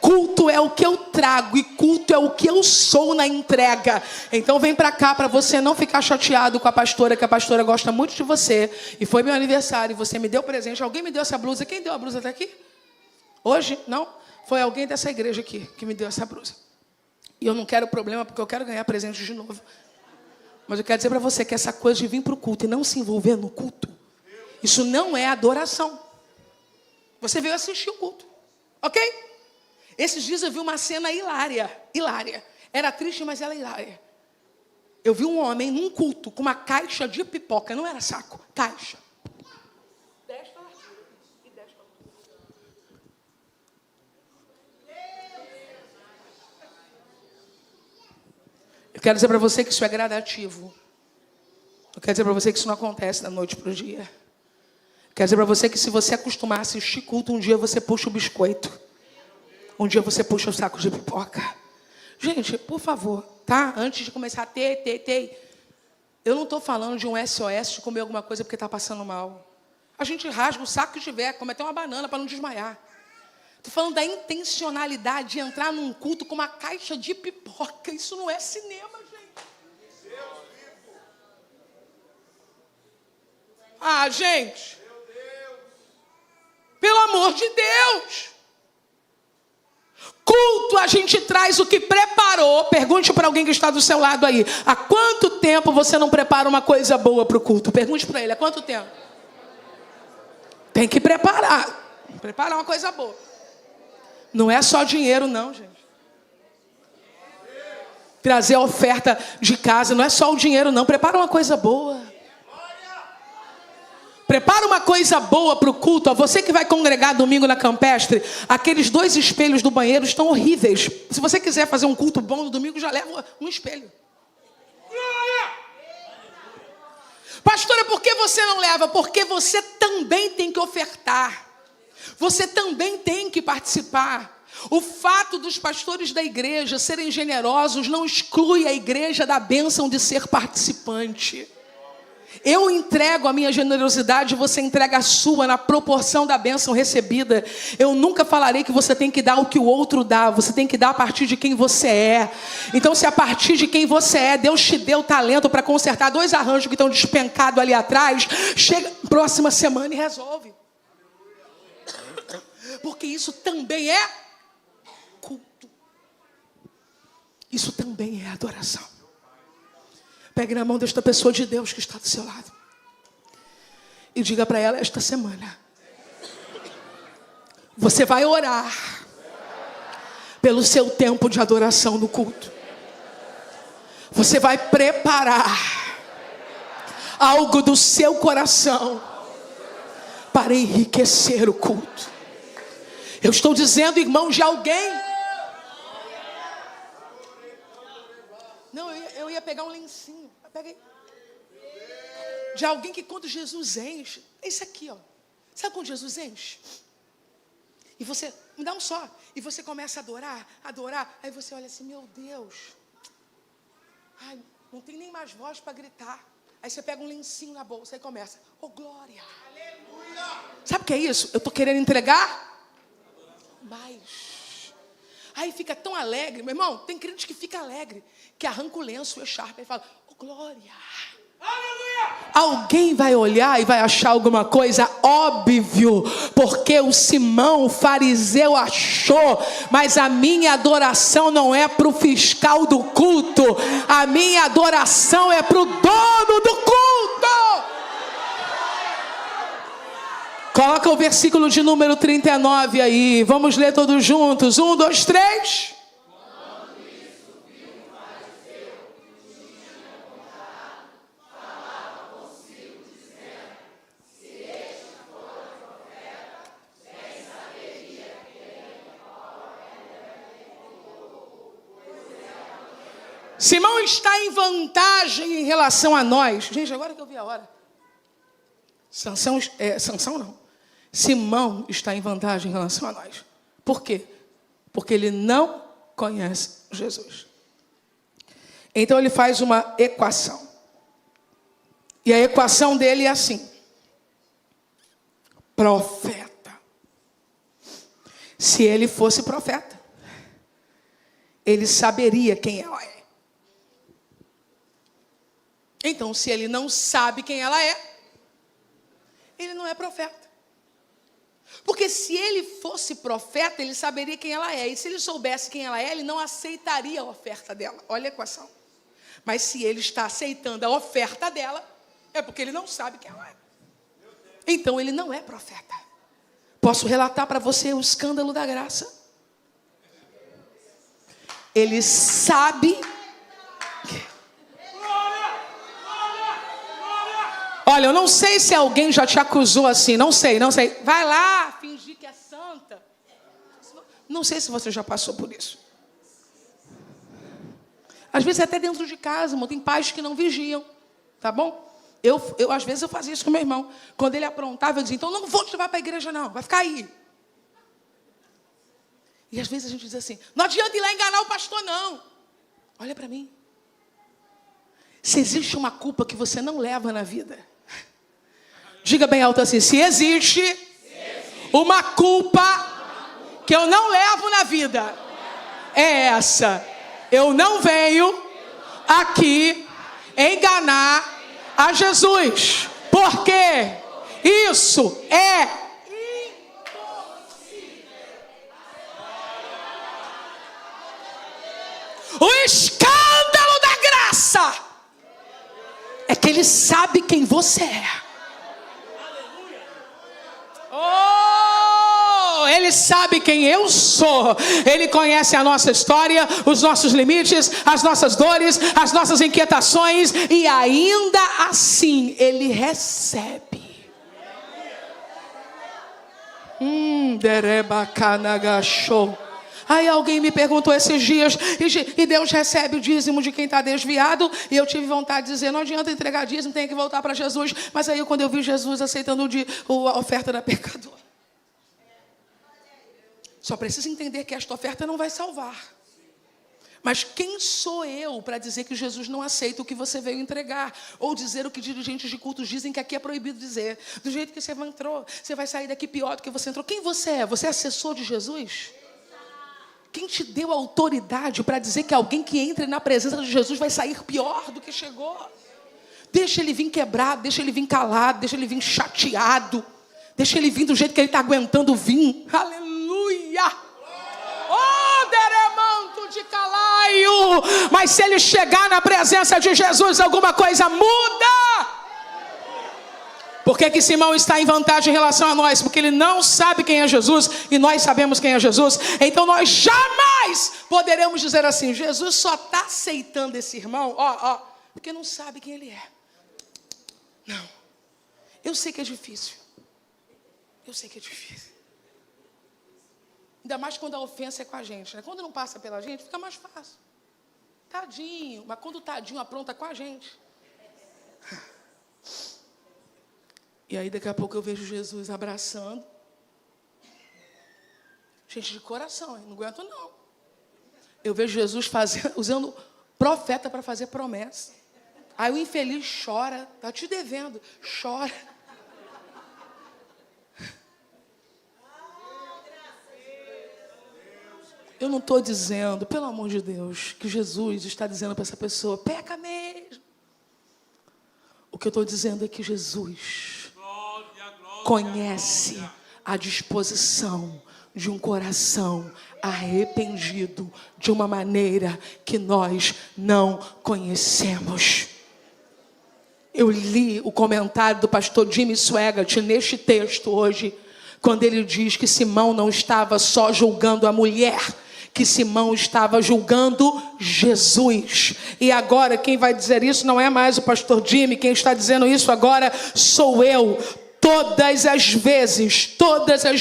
Culto é o que eu trago e culto é o que eu sou na entrega. Então vem pra cá para você não ficar chateado com a pastora, que a pastora gosta muito de você e foi meu aniversário e você me deu presente. Alguém me deu essa blusa? Quem deu a blusa até aqui? Hoje? Não? Foi alguém dessa igreja aqui que me deu essa blusa. E eu não quero problema porque eu quero ganhar presente de novo. Mas eu quero dizer para você que essa coisa de vir para o culto e não se envolver no culto, isso não é adoração. Você veio assistir o culto, ok? Esses dias eu vi uma cena hilária. Era triste, mas era hilária. Eu vi um homem num culto com uma caixa de pipoca, não era saco, caixa. Eu quero dizer para você que isso é gradativo. Eu quero dizer para você que isso não acontece da noite para o dia. Eu quero dizer para você que se você acostumar a assistir culto, um dia você puxa o biscoito. Um dia você puxa o saco de pipoca. Gente, por favor, tá? Antes de começar a ter. Eu não estou falando de um SOS de comer alguma coisa porque está passando mal. A gente rasga o saco que tiver, come até uma banana para não desmaiar. Estou falando da intencionalidade de entrar num culto com uma caixa de pipoca. Isso não é cinema, gente. Ah, gente. Pelo amor de Deus. Culto a gente traz o que preparou. Pergunte para alguém que está do seu lado aí. Há quanto tempo você não prepara uma coisa boa para o culto? Pergunte para ele, há quanto tempo? Tem que preparar. Preparar uma coisa boa. Não é só dinheiro, não, gente. Trazer a oferta de casa, não é só o dinheiro, não. Prepara uma coisa boa. Prepara uma coisa boa para o culto. Você que vai congregar domingo na Campestre, aqueles 2 espelhos do banheiro estão horríveis. Se você quiser fazer um culto bom no domingo, já leva um espelho. Pastora, por que você não leva? Porque você também tem que ofertar. Você também tem que participar. O fato dos pastores da igreja serem generosos não exclui a igreja da bênção de ser participante. Eu entrego a minha generosidade, você entrega a sua na proporção da bênção recebida. Eu nunca falarei que você tem que dar o que o outro dá. Você tem que dar a partir de quem você é. Então, se a partir de quem você é, Deus te deu talento para consertar 2 arranjos que estão despencados ali atrás, chega próxima semana e resolve. Porque isso também é culto. Isso também é adoração. Pegue na mão desta pessoa de Deus que está do seu lado. E diga para ela esta semana. Você vai orar pelo seu tempo de adoração no culto. Você vai preparar algo do seu coração para enriquecer o culto. Eu estou dizendo, irmão, de alguém. Não, eu ia pegar um lencinho. Pega aí. De alguém que quando Jesus enche. É isso aqui, ó. Sabe quando Jesus enche? E você, me dá um só. E você começa a adorar. Aí você olha assim, meu Deus. Ai, não tem nem mais voz para gritar. Aí você pega um lencinho na bolsa e começa. Oh, glória. Aleluia. Sabe o que é isso? Eu estou querendo entregar mais. Aí fica tão alegre, meu irmão, tem crente que fica alegre, que arranca o lenço, o echarpe e fala, oh glória. Aleluia. Alguém vai olhar e vai achar alguma coisa óbvio, porque o Simão, o fariseu, achou, mas a minha adoração não é para o fiscal do culto, a minha adoração é para o dono do culto. Coloca o versículo de número 39 aí. Vamos ler todos juntos. 1, 2, 3. Quando isso viu o fariseu, tinha contado, falava consigo, dizendo: se este for o profeta, bem saberia que ele é. Simão está em vantagem em relação a nós. Gente, agora que eu vi a hora. Sansão não. Simão está em vantagem em relação a nós. Por quê? Porque ele não conhece Jesus. Então ele faz uma equação. E a equação dele é assim. Profeta. Se ele fosse profeta, ele saberia quem ela é. Então, se ele não sabe quem ela é, ele não é profeta. Porque se ele fosse profeta, ele saberia quem ela é. E se ele soubesse quem ela é, ele não aceitaria a oferta dela. Olha a equação. Mas se ele está aceitando a oferta dela, é porque ele não sabe quem ela é. Então ele não é profeta. Posso relatar para você o escândalo da graça. Ele sabe. Olha, eu não sei se alguém já te acusou assim, não sei. Vai lá, fingir que é santa. Não sei se você já passou por isso. Às vezes até dentro de casa, irmão, tem pais que não vigiam, tá bom? Eu às vezes eu fazia isso com meu irmão. Quando ele aprontava, eu dizia, então não vou te levar para a igreja não, vai ficar aí. E às vezes a gente diz assim, não adianta ir lá enganar o pastor não. Olha para mim. Se existe uma culpa que você não leva na vida, diga bem alto assim, se existe uma culpa que eu não levo na vida, é essa. Eu não venho aqui enganar a Jesus, porque isso é impossível. O escândalo da graça é que ele sabe quem você é. Ele sabe quem eu sou. Ele conhece a nossa história, os nossos limites, as nossas dores, as nossas inquietações. E ainda assim, ele recebe. Aí alguém me perguntou esses dias, e Deus recebe o dízimo de quem está desviado? E eu tive vontade de dizer, não adianta entregar dízimo, tem que voltar para Jesus. Mas aí quando eu vi Jesus aceitando a oferta da pecadora, só precisa entender que esta oferta não vai salvar. Mas quem sou eu para dizer que Jesus não aceita o que você veio entregar? Ou dizer o que dirigentes de cultos dizem que aqui é proibido dizer. Do jeito que você entrou, você vai sair daqui pior do que você entrou. Quem você é? Você é assessor de Jesus? Quem te deu autoridade para dizer que alguém que entre na presença de Jesus vai sair pior do que chegou? Deixa ele vir quebrado, deixa ele vir calado, deixa ele vir chateado. Deixa ele vir do jeito que ele está aguentando vir. Aleluia! Oh, deremanto de calaio! Mas se ele chegar na presença de Jesus, alguma coisa muda. Por que Simão está em vantagem em relação a nós? Porque ele não sabe quem é Jesus e nós sabemos quem é Jesus. Então nós jamais poderemos dizer assim, Jesus só está aceitando esse irmão, porque não sabe quem ele é. Não. Eu sei que é difícil. Eu sei que é difícil. Ainda mais quando a ofensa é com a gente, né? Quando não passa pela gente, fica mais fácil. Tadinho. Mas quando o tadinho apronta com a gente. E aí daqui a pouco eu vejo Jesus abraçando. Gente, de coração, hein? Não aguento não. Eu vejo Jesus usando profeta para fazer promessa. Aí o infeliz chora. Está te devendo. Chora. Eu não estou dizendo, pelo amor de Deus, que Jesus está dizendo para essa pessoa, peca mesmo. O que eu estou dizendo é que Jesus conhece a disposição de um coração arrependido de uma maneira que nós não conhecemos. Eu li o comentário do pastor Jimmy Swaggart neste texto hoje, quando ele diz que Simão não estava só julgando a mulher, que Simão estava julgando Jesus. E agora quem vai dizer isso não é mais o pastor Jimmy, quem está dizendo isso agora sou eu. Todas as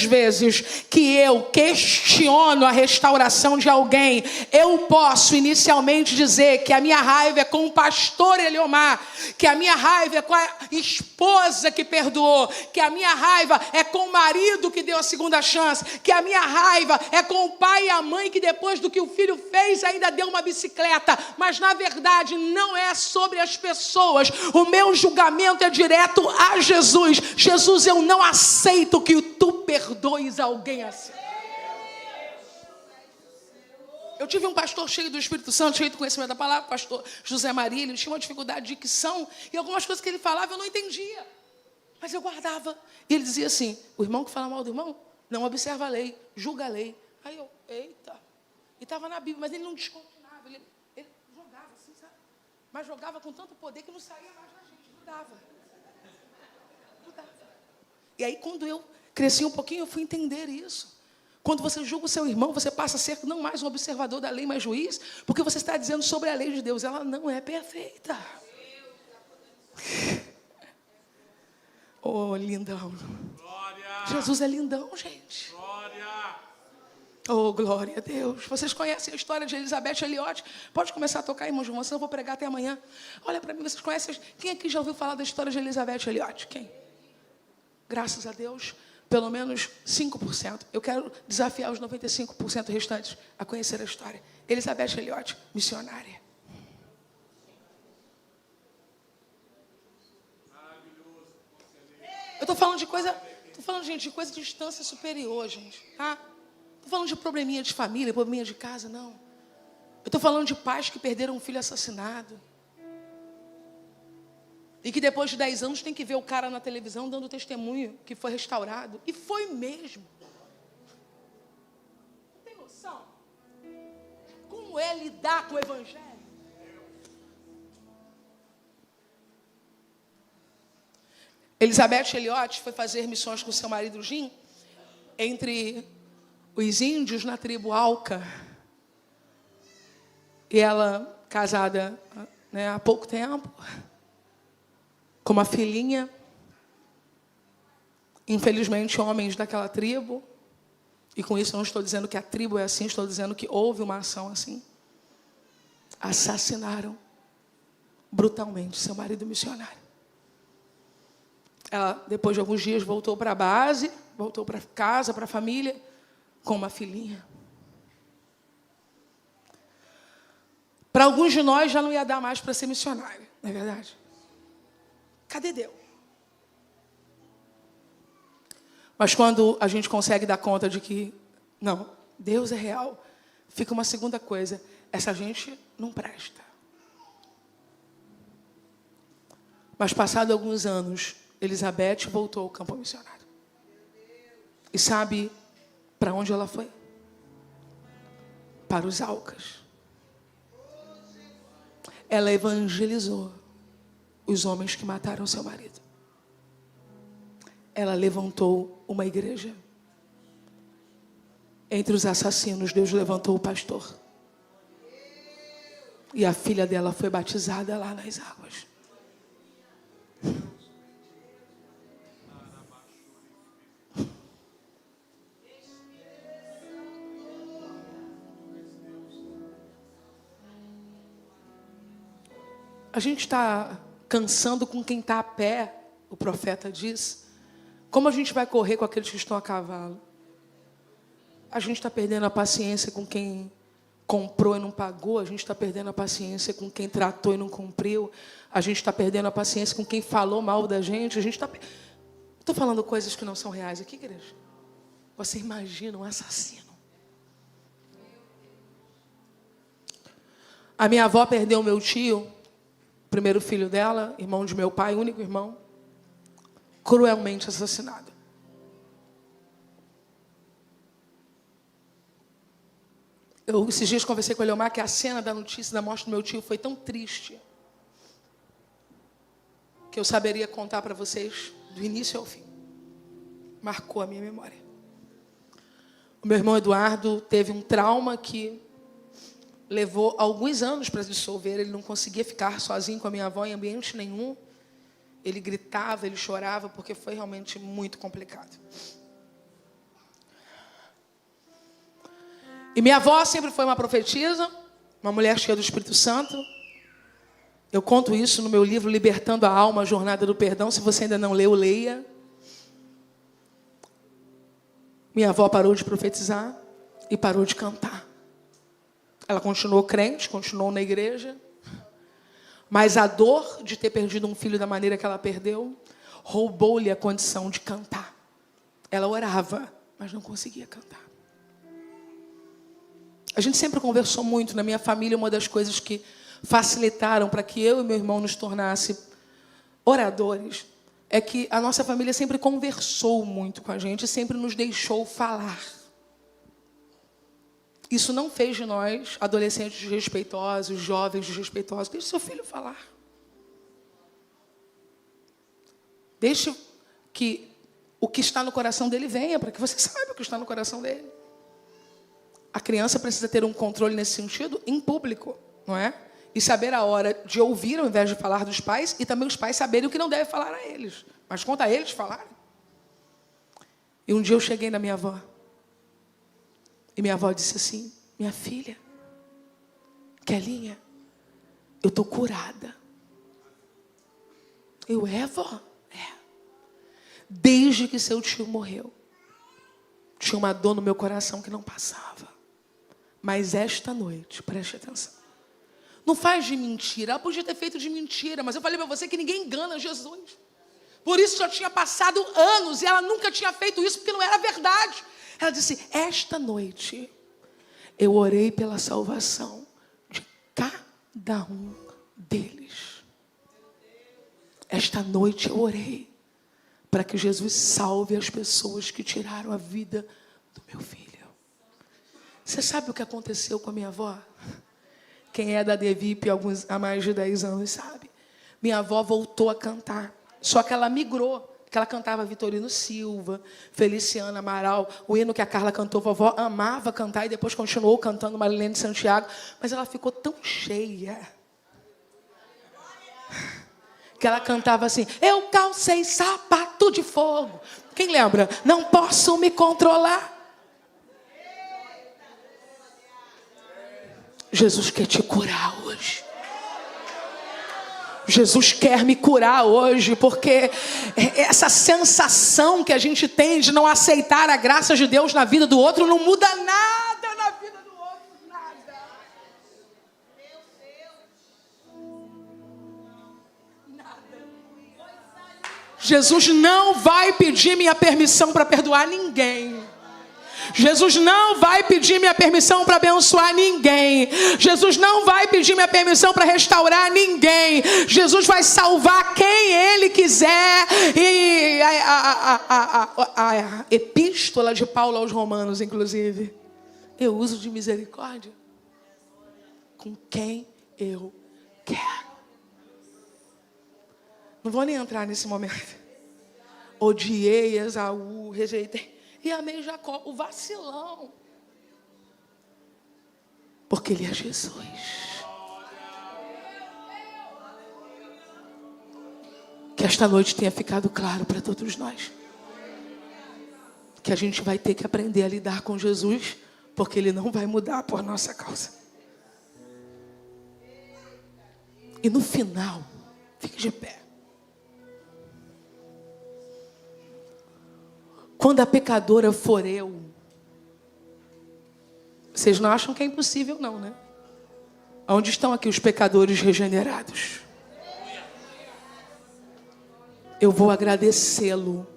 vezes que eu questiono a restauração de alguém, eu posso inicialmente dizer que a minha raiva é com o pastor Eliomar, que a minha raiva é com a esposa que perdoou, que a minha raiva é com o marido que deu a segunda chance, que a minha raiva é com o pai e a mãe que depois do que o filho fez ainda deu uma bicicleta. Mas na verdade não é sobre as pessoas. O meu julgamento é direto a Jesus. Jesus, eu não aceito que tu perdoes alguém assim. Eu tive um pastor cheio do Espírito Santo, cheio do conhecimento da palavra, pastor José Maria, ele tinha uma dificuldade de dicção, e algumas coisas que ele falava eu não entendia, mas eu guardava. E ele dizia assim, o irmão que fala mal do irmão, não observa a lei, julga a lei. Aí eu, eita, e estava na Bíblia, mas ele não descontinava, ele jogava assim, sabe? Mas jogava com tanto poder que não saía mais da gente, grudava. E aí, quando eu cresci um pouquinho, eu fui entender isso. Quando você julga o seu irmão, você passa a ser não mais um observador da lei, mas juiz, porque você está dizendo sobre a lei de Deus. Ela não é perfeita. Oh, lindão. Glória. Jesus é lindão, gente. Glória. Oh, glória a Deus. Vocês conhecem a história de Elizabeth Elliot? Pode começar a tocar, irmão João, senão eu vou pregar até amanhã. Olha para mim, vocês conhecem? Quem aqui já ouviu falar da história de Elizabeth Elliot? Quem? Graças a Deus, pelo menos 5%. Eu quero desafiar os 95% restantes a conhecer a história. Elizabeth Elliot, missionária. Eu estou falando de coisa, gente, de coisa de instância superior, gente. Tá? Estou falando de probleminha de família, probleminha de casa, não. Eu estou falando de pais que perderam um filho assassinado. E que depois de 10 anos tem que ver o cara na televisão dando testemunho que foi restaurado. E foi mesmo. Não tem noção? Como é lidar com o evangelho? Elizabeth Elliot foi fazer missões com seu marido Jim entre os índios na tribo Auca. E ela, casada, né, há pouco tempo, com uma filhinha. Infelizmente, homens daquela tribo, e com isso eu não estou dizendo que a tribo é assim, estou dizendo que houve uma ação assim, assassinaram brutalmente seu marido missionário. Ela, depois de alguns dias, voltou para a base, voltou para casa, para a família, com uma filhinha. Para alguns de nós já não ia dar mais para ser missionário, não é verdade? Cadê Deus? Mas quando a gente consegue dar conta de que, não, Deus é real, fica uma segunda coisa, essa gente não presta. Mas passados alguns anos, Elizabeth voltou ao campo missionário. E sabe para onde ela foi? Para os Aucas. Ela evangelizou os homens que mataram seu marido. Ela levantou uma igreja. Entre os assassinos, Deus levantou o pastor. E a filha dela foi batizada lá nas águas. A gente está cansando com quem está a pé, o profeta diz. Como a gente vai correr com aqueles que estão a cavalo? A gente está perdendo a paciência com quem comprou e não pagou. A gente está perdendo a paciência com quem tratou e não cumpriu. A gente está perdendo a paciência com quem falou mal da gente. Estou falando coisas que não são reais aqui, igreja. Você imagina um assassino. A minha avó perdeu o meu tio, primeiro filho dela, irmão de meu pai, único irmão, cruelmente assassinado. Eu, esses dias, conversei com o Eliomar que a cena da notícia da morte do meu tio foi tão triste que eu saberia contar para vocês do início ao fim. Marcou a minha memória. O meu irmão Eduardo teve um trauma que levou alguns anos para dissolver. Ele não conseguia ficar sozinho com a minha avó em ambiente nenhum. Ele gritava, ele chorava, porque foi realmente muito complicado. E minha avó sempre foi uma profetisa, uma mulher cheia do Espírito Santo. Eu conto isso no meu livro Libertando a Alma, Jornada do Perdão. Se você ainda não leu, leia. Minha avó parou de profetizar e parou de cantar. Ela continuou crente, continuou na igreja. Mas a dor de ter perdido um filho da maneira que ela perdeu roubou-lhe a condição de cantar. Ela orava, mas não conseguia cantar. A gente sempre conversou muito na minha família. Uma das coisas que facilitaram para que eu e meu irmão nos tornasse oradores é que a nossa família sempre conversou muito com a gente, sempre nos deixou falar. Isso não fez de nós adolescentes desrespeitosos, jovens desrespeitosos. Deixe seu filho falar. Deixe que o que está no coração dele venha, para que você saiba o que está no coração dele. A criança precisa ter um controle nesse sentido em público, não é? E saber a hora de ouvir ao invés de falar dos pais, e também os pais saberem o que não deve falar a eles. Mas conta a eles falarem. E um dia eu cheguei na minha avó. E minha avó disse assim: minha filha, Kelinha, eu estou curada. Eu, vó? Desde que seu tio morreu, tinha uma dor no meu coração que não passava. Mas esta noite, preste atenção, não faz de mentira. Ela podia ter feito de mentira, mas eu falei para você que ninguém engana Jesus. Por isso já tinha passado anos e ela nunca tinha feito isso, porque não era verdade. Ela disse: esta noite eu orei pela salvação de cada um deles. Esta noite eu orei para que Jesus salve as pessoas que tiraram a vida do meu filho. Você sabe o que aconteceu com a minha avó? Quem é da DEVIP há mais de 10 anos sabe. Minha avó voltou a cantar. Só que ela migrou. Porque ela cantava Vitorino Silva, Feliciana Amaral, o hino que a Carla cantou, vovó amava cantar e depois continuou cantando Marilene de Santiago. Mas ela ficou tão cheia que ela cantava assim: eu calcei sapato de fogo. Quem lembra? Não posso me controlar. Jesus quer te curar hoje. Jesus quer me curar hoje, porque essa sensação que a gente tem de não aceitar a graça de Deus na vida do outro não muda nada na vida do outro, nada. Jesus não vai pedir minha permissão para perdoar ninguém. Jesus não vai pedir minha permissão para abençoar ninguém. Jesus não vai pedir minha permissão para restaurar ninguém. Jesus vai salvar quem Ele quiser. E a epístola de Paulo aos Romanos, inclusive, eu uso de misericórdia com quem eu quero. Não vou nem entrar nesse momento. Odiei Esaú, rejeitei. E amei Jacó, o vacilão. Porque ele é Jesus. Que esta noite tenha ficado claro para todos nós. Que a gente vai ter que aprender a lidar com Jesus, porque Ele não vai mudar por nossa causa. E no final, fique de pé. Quando a pecadora for eu, vocês não acham que é impossível não, né? Onde estão aqui os pecadores regenerados? Eu vou agradecê-lo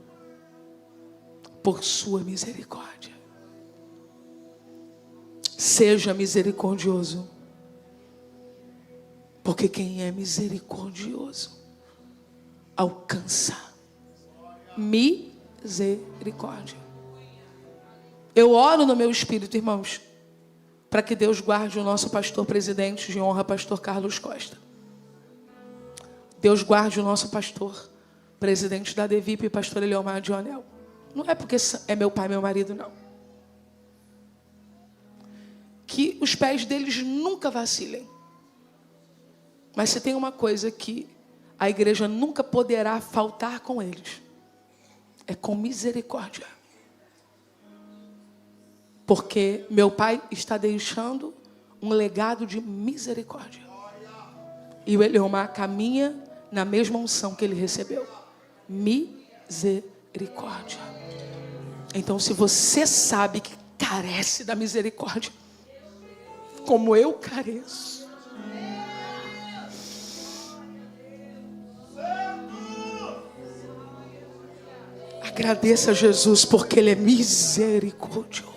por sua misericórdia. Seja misericordioso, porque quem é misericordioso alcança misericórdia. Eu oro no meu espírito, irmãos, para que Deus guarde o nosso pastor presidente de honra, pastor Carlos Costa. Deus guarde o nosso pastor presidente da DEVIP, pastor Eliomar Dionel. Não é porque é meu pai, meu marido, não. Que os pés deles nunca vacilem. Mas se tem uma coisa que a igreja nunca poderá faltar com eles, é com misericórdia. Porque meu pai está deixando um legado de misericórdia. E o Eliomar caminha na mesma unção que ele recebeu. Misericórdia. Então, se você sabe que carece da misericórdia, como eu careço, agradeça a Jesus, porque Ele é misericordioso.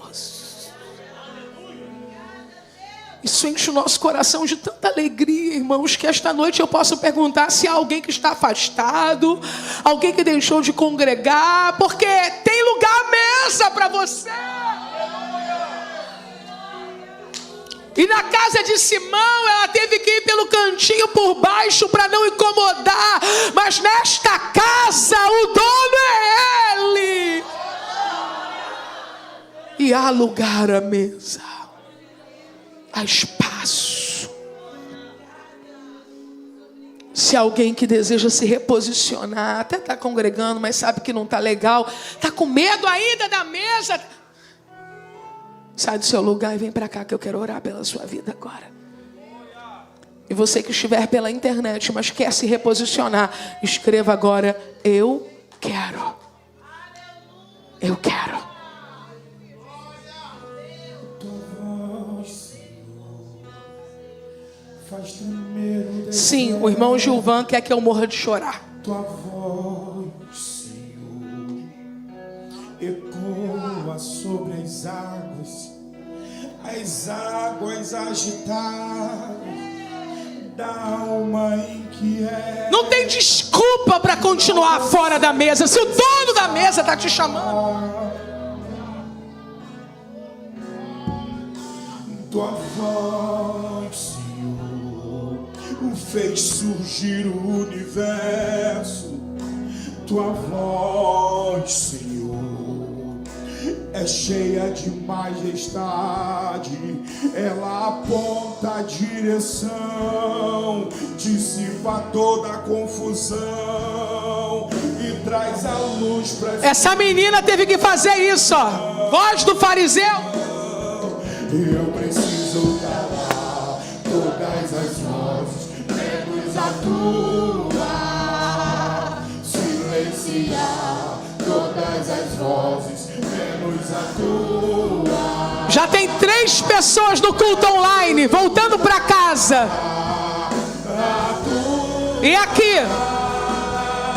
Isso enche o nosso coração de tanta alegria, irmãos, que esta noite eu posso perguntar se há alguém que está afastado, alguém que deixou de congregar, porque tem lugar à mesa para você. E na casa de Simão, ela teve que ir pelo cantinho por baixo para não incomodar. Mas nesta casa, o dono é Ele. E há lugar à mesa. Há espaço. Se alguém que deseja se reposicionar, até está congregando, mas sabe que não está legal, está com medo ainda da mesa, sai do seu lugar e vem para cá que eu quero orar pela sua vida agora. E você que estiver pela internet, mas quer se reposicionar, escreva agora: eu quero. Eu quero. Sim, o irmão Gilvan quer que eu morra de chorar. Tua voz, Senhor, ecoa sobre as águas agitadas da alma inquieta. Não tem desculpa para continuar fora da mesa. Se o dono da mesa está te chamando, tua voz, Senhor, fez surgir o universo. Tua voz, Senhor, é cheia de majestade. Ela aponta a direção, dissipa toda a confusão e traz a luz para... Essa menina teve que fazer isso, ó. Voz do fariseu. Eu preciso calar todas as vozes, menos a tua. Silenciar todas as vozes, menos a tua. Já tem 3 pessoas no culto online, voltando para casa. E aqui,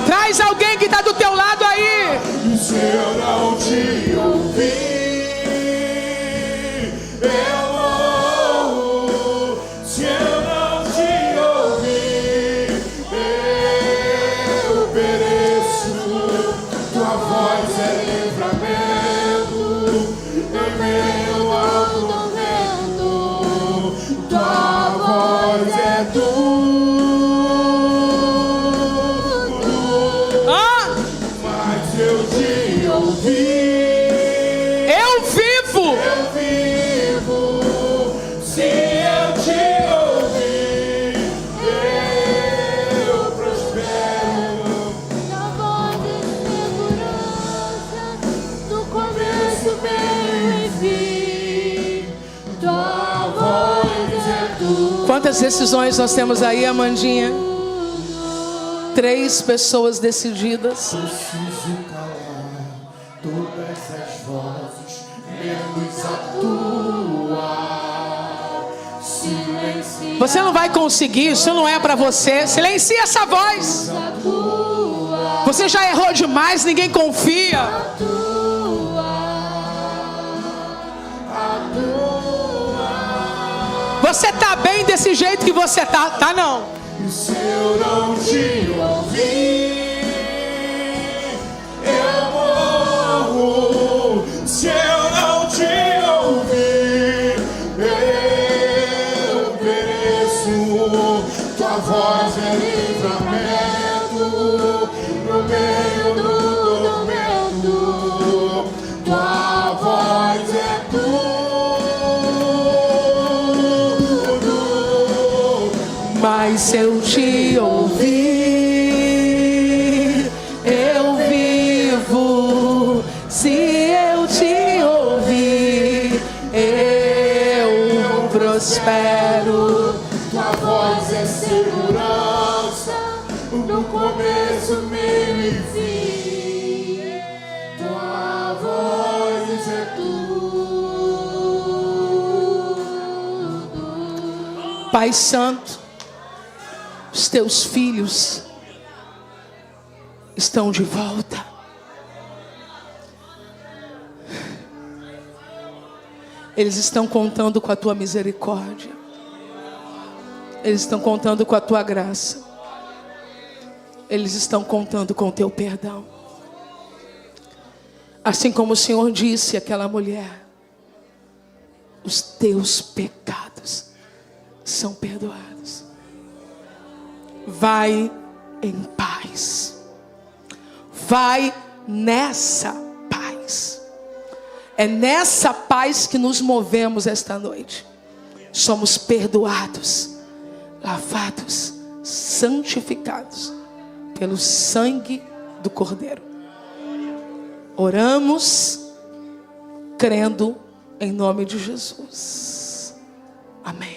traz alguém que está do teu lado aí. E se eu não te ouvir, eu morro. Se eu não te ouvir, eu pereço. Tua voz é livramento em meio ao tormento. Tua voz é tudo. Mas eu te ouvi. Eu vivo. Se eu te ouvir, eu prospero. Tua voz é segurança, no começo, meio e fim. Tua voz é tudo. Quantas decisões nós temos aí, Amandinha? 3 pessoas decididas. Preciso calar todas as vozes, menos a tua. Silencia Você não vai conseguir, isso não é para você. Silencia essa voz. a tua, Você já errou demais, ninguém confia. a tua. Você tá bem desse jeito que você tá? Tá não. E se eu não te ouvir, eu morro. Se eu não te ouvir, eu pereço. Tua voz é livramento no meio do tormento. Tua voz é tudo. Mas se eu te ouvir, eu vivo. Se eu te ouvir, eu prospero. Tua voz é segurança no começo, meio e fim. Tua voz é tudo. Pai Santo, os teus filhos estão de volta. Eles estão contando com a tua misericórdia. Eles estão contando com a tua graça. Eles estão contando com o teu perdão. Assim como o Senhor disse àquela mulher: os teus pecados são perdoados. Vai em paz. Vai nessa paz. É nessa paz que nos movemos esta noite. Somos perdoados, lavados, santificados pelo sangue do Cordeiro. Oramos crendo em nome de Jesus. Amém.